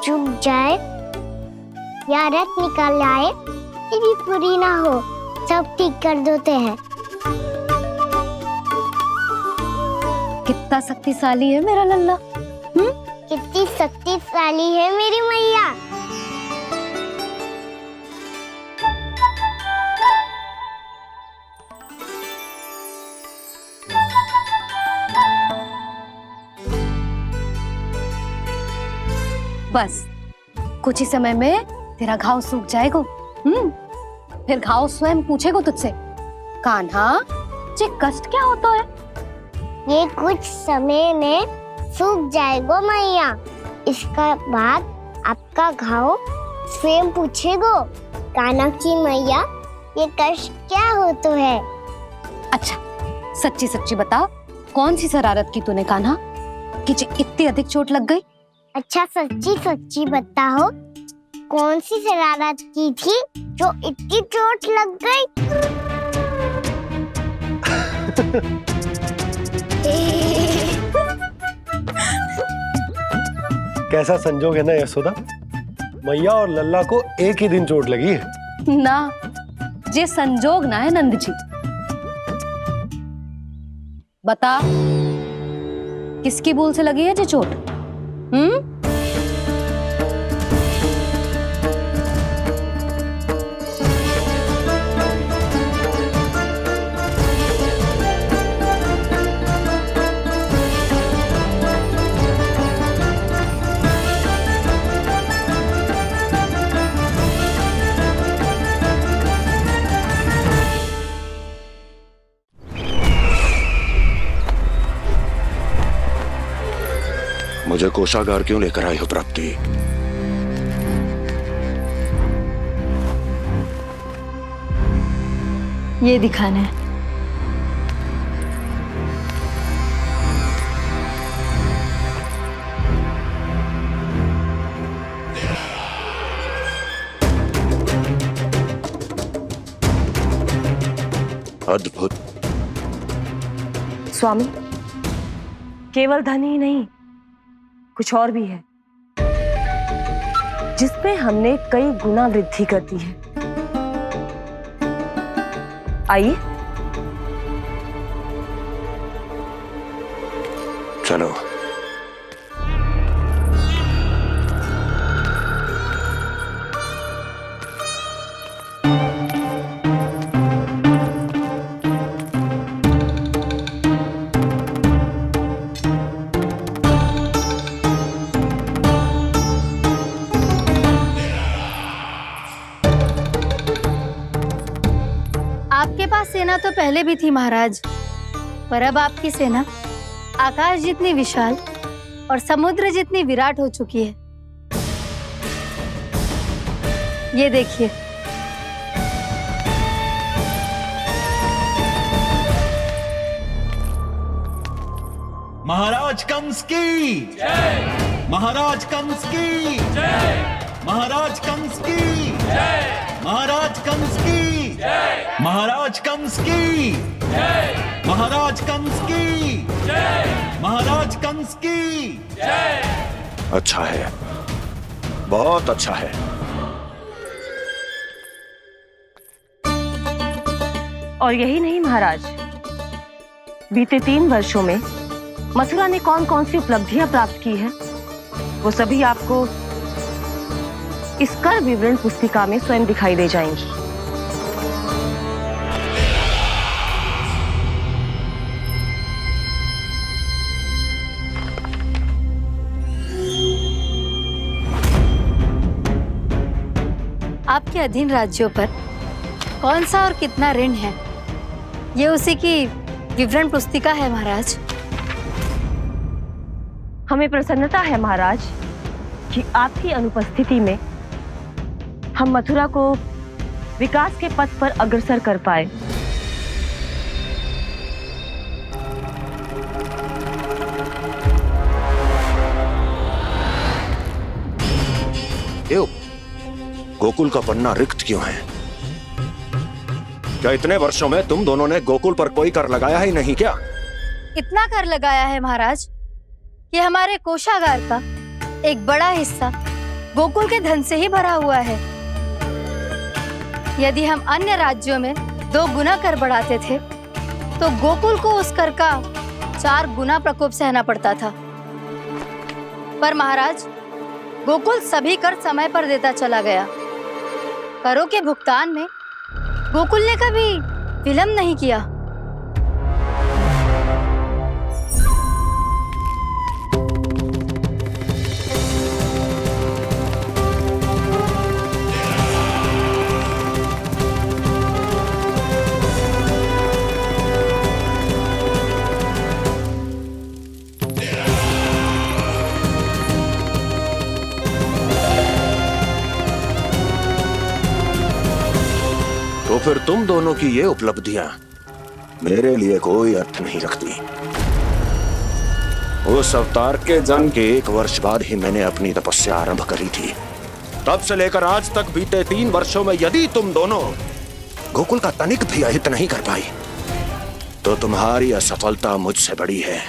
चुभ जाए या रक्त निकल आए, ये भी पूरी ना हो, सब ठीक कर देते हैं। कितना शक्तिशाली है मेरा लल्ला। कितनी शक्तिशाली है मेरी मैया। बस कुछ ही समय में तेरा घाव सूख जाएगा। फिर घाव स्वयं पूछेगा तुझसे, कान्हा जे कष्ट क्या होता है? ये कुछ समय में सूख जाएगा मैया। इसका बाद आपका घाव स्वयं पूछेगा, कान्हा की मैया ये कष्ट क्या होता है? अच्छा सच्ची सच्ची बता, कौन सी शरारत की तूने कान्हा कि जे इतनी अधिक चोट लग गई? अच्छा सच्ची सच्ची बताओ, कौन सी शरारत की थी जो इतनी चोट लग गई? कैसा संजोग है ना यशोदा, मैया और लल्ला को एक ही दिन चोट लगी है। ना, जे संजोग ना है नंद जी। बता, किसकी भूल से लगी है जे चोट? मुझे कोषागार क्यों लेकर आई हो प्राप्ति? ये दिखाना है। अद्भुत। स्वामी, केवल धन ही नहीं, कुछ और भी है जिसमें हमने कई गुना वृद्धि कर दी है। आइए चलो। आपके पास सेना तो पहले भी थी महाराज, पर अब आपकी सेना आकाश जितनी विशाल और समुद्र जितनी विराट हो चुकी है। ये देखिए। महाराज कंस की जय। महाराज कंस की जय। महाराज कंस की जय। महाराज कंस की जय। महाराज कंस की जय। महाराज कंस की जय। महाराज कंस की जय। अच्छा है, बहुत अच्छा है। और यही नहीं महाराज, बीते 3 वर्षों में मथुरा ने कौन कौन सी उपलब्धियां प्राप्त की है, वो सभी आपको इस कर विवरण पुस्तिका में स्वयं दिखाई दे जाएंगी। आपके अधीन राज्यों पर कौन सा और कितना ऋण है, ये उसी की विवरण पुस्तिका है महाराज। हमें प्रसन्नता है महाराज कि आपकी अनुपस्थिति में हम मथुरा को विकास के पथ पर अग्रसर कर पाए। गोकुल का पन्ना रिक्त क्यों है? क्या इतने वर्षों में तुम दोनों ने गोकुल पर कोई कर लगाया ही नहीं क्या? इतना कर लगाया है महाराज कि हमारे कोषागार का एक बड़ा हिस्सा गोकुल के धन से ही भरा हुआ है। यदि हम अन्य राज्यों में 2 गुना कर बढ़ाते थे तो गोकुल को उस कर का 4 गुना प्रकोप सहना पड़ता था। पर महाराज, गोकुल सभी कर समय पर देता चला गया। करों के भुगतान में गोकुल ने कभी विलंब नहीं किया। तो फिर तुम दोनों की ये उपलब्धियां मेरे लिए कोई अर्थ नहीं रखती। उस अवतार के जन्म के 1 वर्ष बाद ही मैंने अपनी तपस्या आरंभ करी थी। तब से लेकर आज तक बीते 3 वर्षों में यदि तुम दोनों गोकुल का तनिक भी अहित नहीं कर पाई तो तुम्हारी असफलता मुझसे बड़ी है।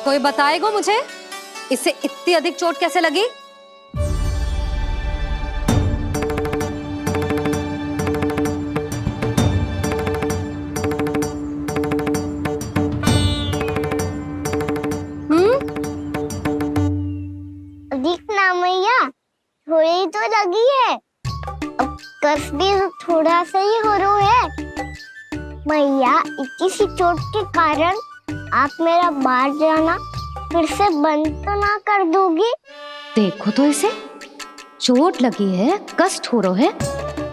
कोई बताएगा मुझे इसे इतनी अधिक चोट कैसे लगी? अधिक ना मैया, थोड़ी तो लगी है। अब कस भी थोड़ा सा ही हो रहा है। मैया, इतनी सी चोट के कारण आप मेरा बाहर जाना फिर से बंद तो ना कर दोगी? देखो तो इसे, चोट लगी है, कष्ट हो रहा है,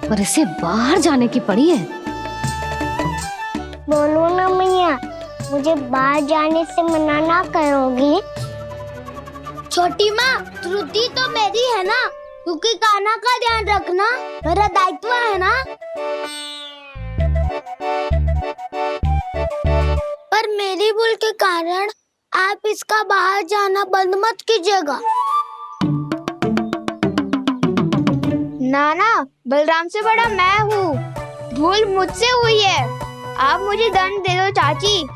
पर इसे बाहर जाने की पड़ी है। बोलो ना मैया, मुझे बाहर जाने से मना ना करोगी? छोटी माँ, त्रुटि तो मेरी है ना, क्योंकि कान्हा का ध्यान रखना मेरा दायित्व है ना। पर मेरी भूल के कारण आप इसका बाहर जाना बंद मत कीजिएगा। नाना, बलराम से बड़ा मैं हूँ, भूल मुझसे हुई है, आप मुझे दंड दे दो चाची।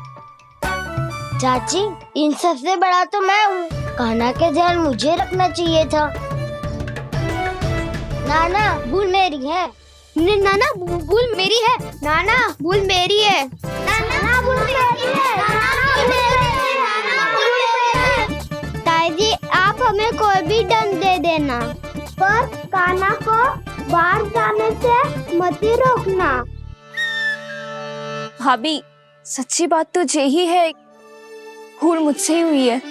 चाची, इन सबसे बड़ा तो मैं हूँ, कान्हा के ध्यान मुझे रखना चाहिए था। नाना, भूल मेरी है। नाना, भूल मेरी है। नाना, भूल मेरी है। नाना, भूल मेरी है। नाना, भूल मेरी है। ताई जी, आप हमें कोई भी दंड दे देना, पर कान्हा को बाहर जाने से मत ही रोकना। भाभी, सच्ची बात तो यही है, भूल मुझसे ही हुई है।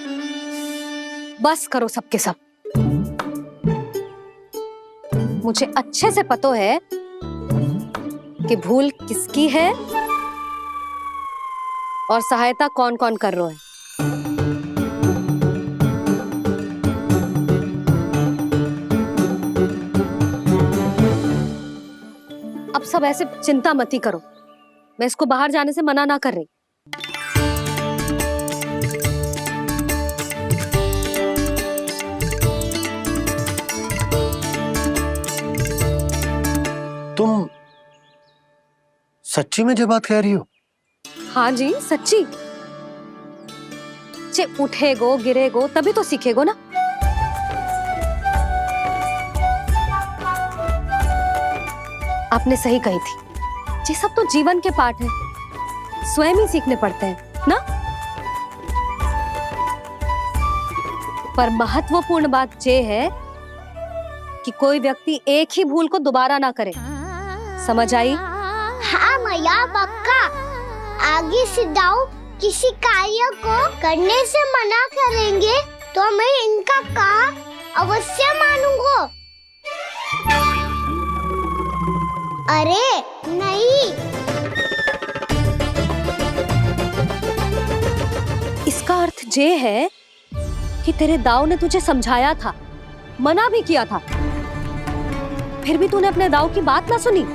बस करो सबके सब। मुझे अच्छे से पता है कि भूल किसकी है और सहायता कौन कौन कर रहा है। अब सब ऐसे चिंता मत ही करो, मैं इसको बाहर जाने से मना ना कर रही। तुम सच्ची में जो बात कह रही हो? हाँ जी, सच्ची। जे उठेगो गिरेगो तभी तो सीखेगो ना। आपने सही कही थी, ये सब तो जीवन के पाठ है, स्वयं ही सीखने पड़ते हैं ना। पर महत्वपूर्ण बात ये है कि कोई व्यक्ति एक ही भूल को दोबारा ना करे, समझ आई? हाँ मैया, पक्का। आगे से दाऊ किसी कार्य को करने से मना करेंगे तो मैं इनका कहा अवश्य मानूंगा। अरे नहीं, इसका अर्थ ये है कि तेरे दाऊ ने तुझे समझाया था, मना भी किया था, फिर भी तूने अपने दाऊ की बात ना सुनी।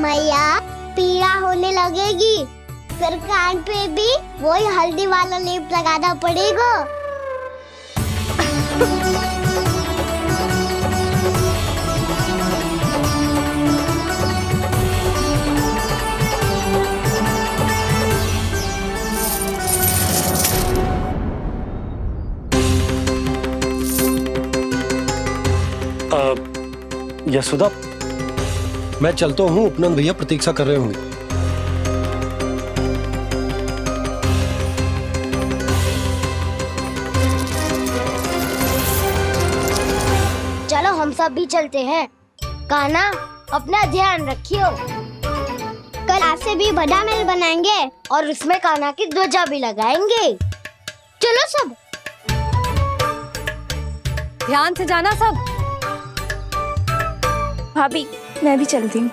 मैया, पीड़ा होने लगेगी, फिर कान पे भी वही हल्दी वाला लेप लगाना पड़ेगा। यशोदा, मैं चलता हूँ, उपनंद भैया प्रतीक्षा कर रहे होंगे। चलो हम सब भी चलते हैं। कान्हा, अपना ध्यान रखियो। कल आज से भी बड़ा महल बनाएंगे और उसमें कान्हा की ध्वजा भी लगाएंगे। चलो सब। ध्यान से जाना सब। भाभी, मैं भी चलती हूँ।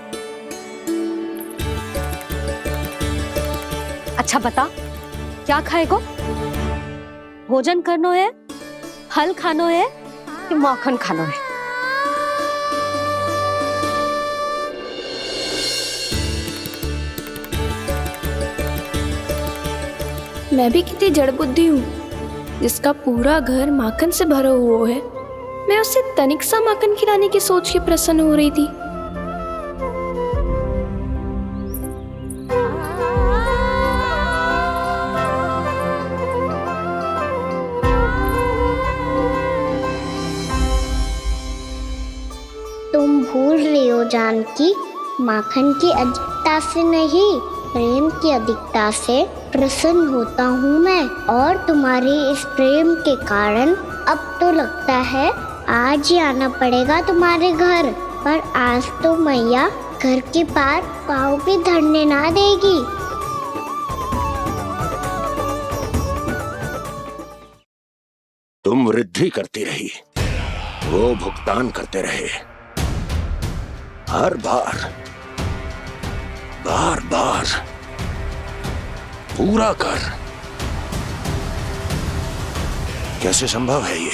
अच्छा बता, क्या खाएगो? भोजन करनो है, फल खानो है कि माखन खानो है? मैं भी कितनी जड़ बुद्धि हूँ, जिसका पूरा घर माखन से भरा हुआ है। मैं उससे तनिक सा माखन खिलाने की सोच के प्रसन्न हो रही थी। तुम भूल रही हो जानकी, माखन की अधिकता से नहीं, प्रेम की अधिकता से प्रसन्न होता हूँ मैं, और तुम्हारे इस प्रेम के कारण अब तो लगता है आज ही आना पड़ेगा तुम्हारे घर, पर आज तो मैया घर के पार पाँव भी धरने ना देगी। तुम वृद्धि करती रही, वो भुगतान करते रहे। हर बार बार बार पूरा कर। कैसे संभव है ये?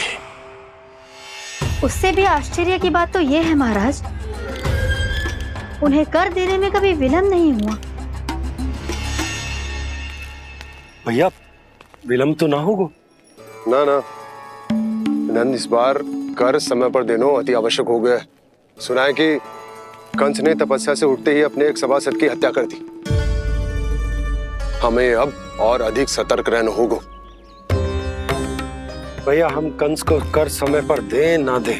उससे भी आश्चर्य की बात तो ये है महाराज, उन्हें कर देने में कभी विलंब नहीं हुआ। भैया विलंब तो ना होगा? ना ना नंद, इस बार कर समय पर देना अति आवश्यक हो गया है। सुना है कि कंस ने तपस्या से उठते ही अपने एक सभासद की हत्या कर दी। हमें अब और अधिक सतर्क रहना होगा। भैया हम कंस को कर समय पर दे ना दे,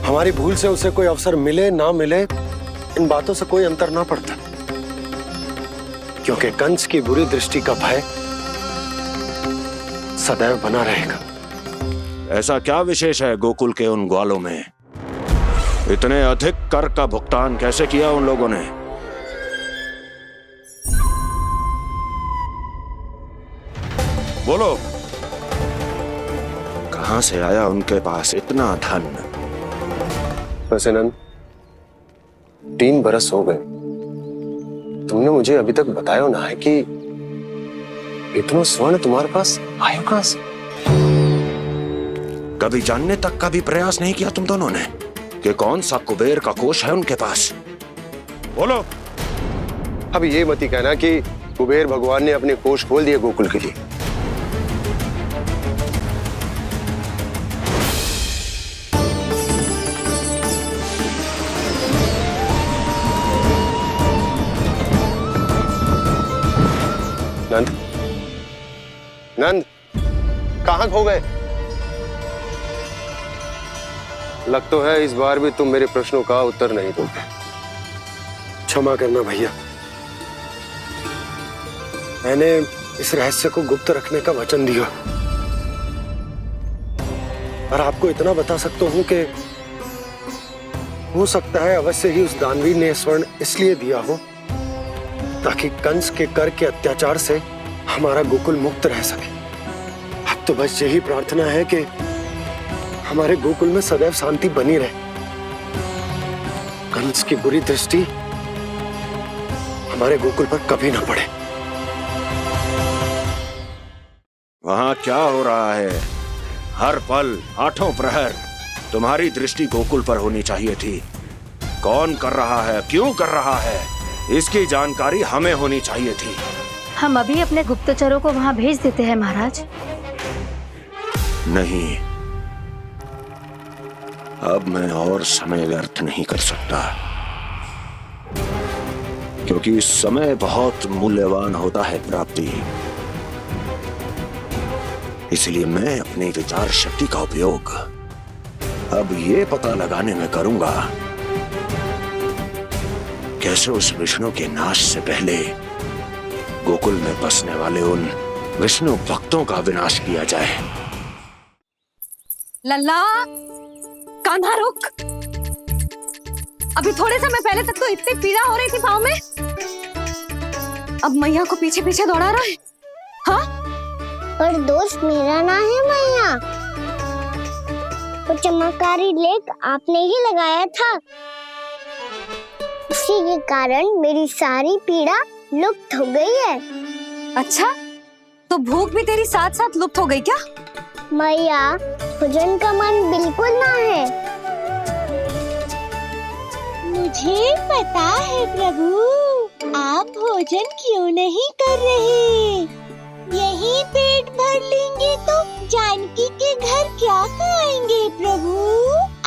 हमारी भूल से उसे कोई अवसर मिले ना मिले, इन बातों से कोई अंतर ना पड़ता, क्योंकि कंस की बुरी दृष्टि का भय सदैव बना रहेगा। ऐसा क्या विशेष है गोकुल के उन ग्वालों में? इतने अधिक कर का भुगतान कैसे किया उन लोगों ने? बोलो, कहां से आया उनके पास इतना धन? वैसे नंद, 3 बरस हो गए, तुमने मुझे अभी तक बताया ना है कि इतना स्वर्ण तुम्हारे पास आया कहां से? कभी जानने तक का भी प्रयास नहीं किया तुम दोनों ने कि कौन सा कुबेर का कोष है उनके पास? बोलो। अब ये मत ही कहना कि कुबेर भगवान ने अपने कोष खोल दिए गोकुल के लिए। नंद, नंद, कहां खो गए? लग तो है इस बार भी तुम मेरे प्रश्नों का उत्तर नहीं दोगे। क्षमा करना भैया, मैंने इस रहस्य को गुप्त रखने का वचन दिया, और आपको इतना बता सकता हूं कि हो सकता है अवश्य ही उस दानवीर ने स्वर्ण इसलिए दिया हो ताकि कंस के कर के अत्याचार से हमारा गोकुल मुक्त रह सके। अब तो बस यही प्रार्थना है कि हमारे गोकुल में सदैव शांति बनी रहे, कंस की बुरी दृष्टि हमारे गोकुल पर कभी ना पड़े। वहां क्या हो रहा है? हर पल, आठों प्रहर तुम्हारी दृष्टि गोकुल पर होनी चाहिए थी। कौन कर रहा है, क्यों कर रहा है, इसकी जानकारी हमें होनी चाहिए थी। हम अभी अपने गुप्तचरों को वहां भेज देते हैं महाराज। नहीं, अब मैं और समय व्यर्थ नहीं कर सकता, क्योंकि समय बहुत मूल्यवान होता है प्राप्ति। इसलिए मैं अपनी विचार शक्ति का उपयोग अब ये पता लगाने में करूंगा कैसे उस विष्णु के नाश से पहले गोकुल में बसने वाले उन विष्णु भक्तों का विनाश किया जाए। लल्ला, कान्हा रुक। अभी थोड़े समय पहले तक तो इतनी पीड़ा हो रही थी पाँव में, अब मैया को पीछे पीछे दौड़ा रहा है। हाँ? पर दोस्त मेरा ना है मैया, वो चमत्कारी लेख आपने ही लगाया था, उसी के कारण मेरी सारी पीड़ा लुप्त हो गई है। अच्छा, तो भूख भी तेरी साथ साथ लुप्त हो गई क्या? मैया, भोजन का मन बिल्कुल ना है। मुझे पता है प्रभु, आप भोजन क्यों नहीं कर रहे। यही पेट भर लेंगे तो जानकी के घर क्या खाएंगे प्रभु।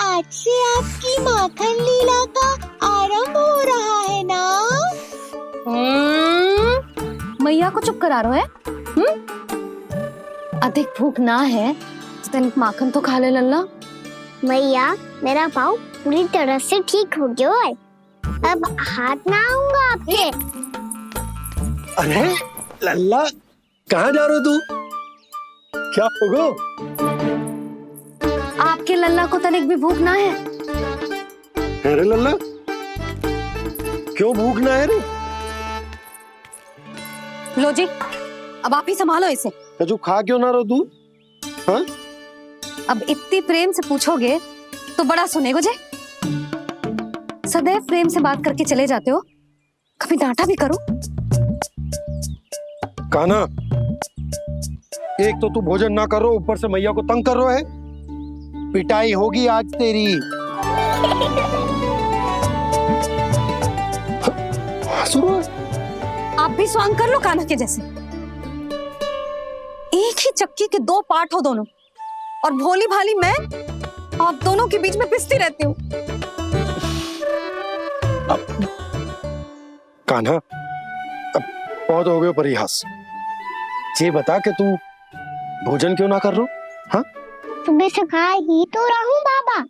आज से आपकी माखन लीला का आरंभ हो रहा है ना। मैया को चुप करा रहे है? अधिक भूख ना है तो तनिक माखन तो खा ले लल्ला। मैया, मेरा पाँव पूरी तरह से ठीक हो गया है, अब हाथ ना आऊंगा आपके। अरे लल्ला, कहाँ जा रहे हो तू? क्या होगा? आपके लल्ला को तनिक भी भूख ना है? अरे लल्ला, क्यों भूख ना है रे? लो जी, अब आप ही संभालो इसे। कजू खा क्यों ना रहो तू? हाँ? अब इतनी प्रेम से पूछोगे तो बड़ा सुनेगो जे। सदैव प्रेम से बात करके चले जाते हो, कभी डांटा भी करो। कान्हा, एक तो तू भोजन ना कर रहा, ऊपर से मैया को तंग कर रहा है। पिटाई होगी आज तेरी। आप भी स्वांग कर लो कान्हा के जैसे। एक ही चक्की के दो पार्ट हो दोनों, और भोली भाली मैं आप दोनों के बीच में पिसती रहती हूँ। कान्हा, अब बहुत हो गए परिहास। ये बता कि तू भोजन क्यों ना कर रहा? हाँ? सुबह से खा ही तो रहा हूँ बाबा।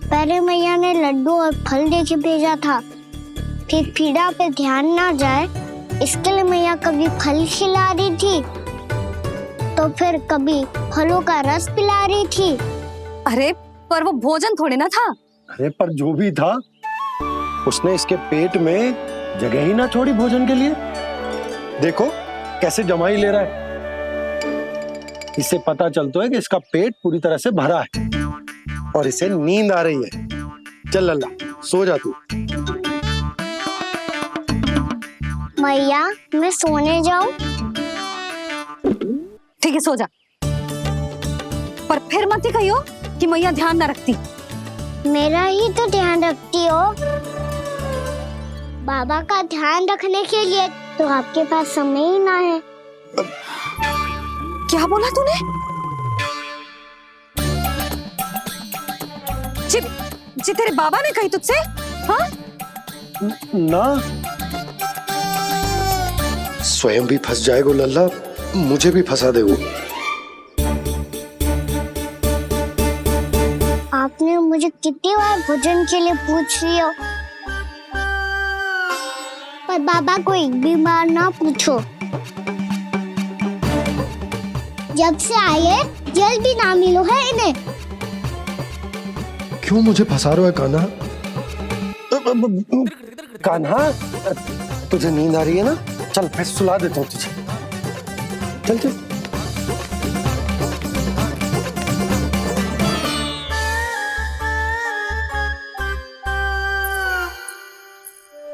पहले मैया ने लड्डू और फल दे के भेजा था, फिर पीड़ा पे ध्यान ना जाए इसके लिए मैया कभी फल खिला रही थी तो फिर कभी फलों का रस पिला रही थी। अरे पर वो भोजन थोड़े ना था। अरे पर जो भी था, उसने इसके पेट में जगह ही ना छोड़ी भोजन के लिए। देखो कैसे जमाई ले रहा है। इससे पता चलता है कि इसका पेट पूरी तरह से भरा है और इसे नींद आ रही है। चल लल्ला, सो जा तू। मैया, मैं सोने जाऊं? ठीक है, सो जा। पर फिर मत ही कहियो कि मैया ध्यान ना रखती। मेरा ही तो ध्यान रखती हो। बाबा का ध्यान रखने के लिए तो आपके पास समय ही ना है। क्या बोला तूने? जी तेरे बाबा ने कही तुझसे? हाँ? ना, स्वयं भी फंस जाएगो लल्ला, मुझे भी फंसा देगो। आपने मुझे कितनी बार भोजन के लिए पूछ लिया, पर बाबा को एक भी बार ना पूछो। जब से आए जल भी ना मिलो है इन्हें। क्यों मुझे फंसा रहा है कान्हा? कान्हा, तुझे नींद आ रही है ना? चल मैं सुला देता हूँ तुझे। चल चल।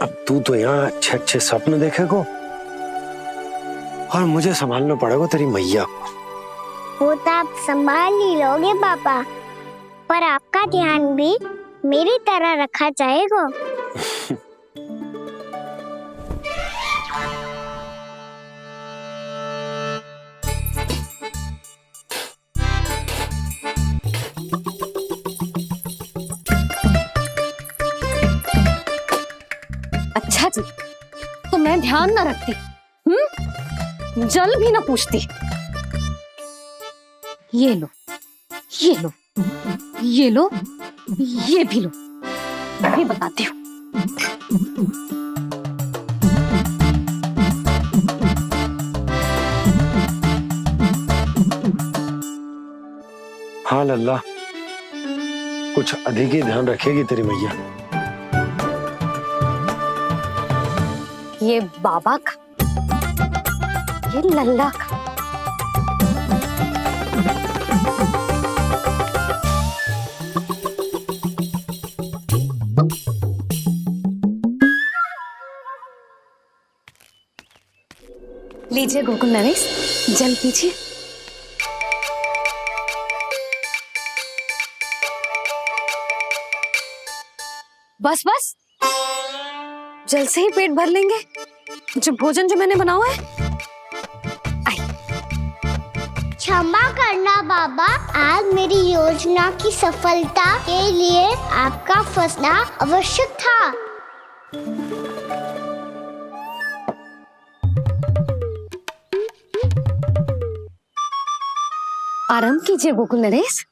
अब तू तो यहाँ अच्छे अच्छे सपने देखेगो और मुझे संभालना पड़ेगा तेरी मैया को। वो तो आप संभाल ही लोगे पापा, पर आपका ध्यान भी मेरी तरह रखा जाएगा। अच्छा जी, तो मैं ध्यान ना रखती, जल भी ना पूछती। ये लो, ये लो, ये लो, ये भी लो, मैं भी बताती हूँ। हाँ लल्ला, कुछ अधिक ही ध्यान रखेगी तेरी मैया। ये बाबा का, ये लल्ला का। लीजिए गोकुल नरेश, जल पीजिए। बस बस, जल से ही पेट भर लेंगे। जो भोजन जो मैंने बनाया है। क्षमा करना बाबा, आज मेरी योजना की सफलता के लिए आपका फंसना आवश्यक था। आराम कीजिए गोकुल नरेश।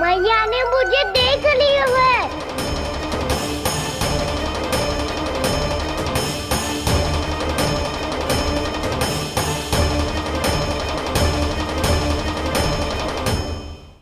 मैया ने मुझे देख लिया।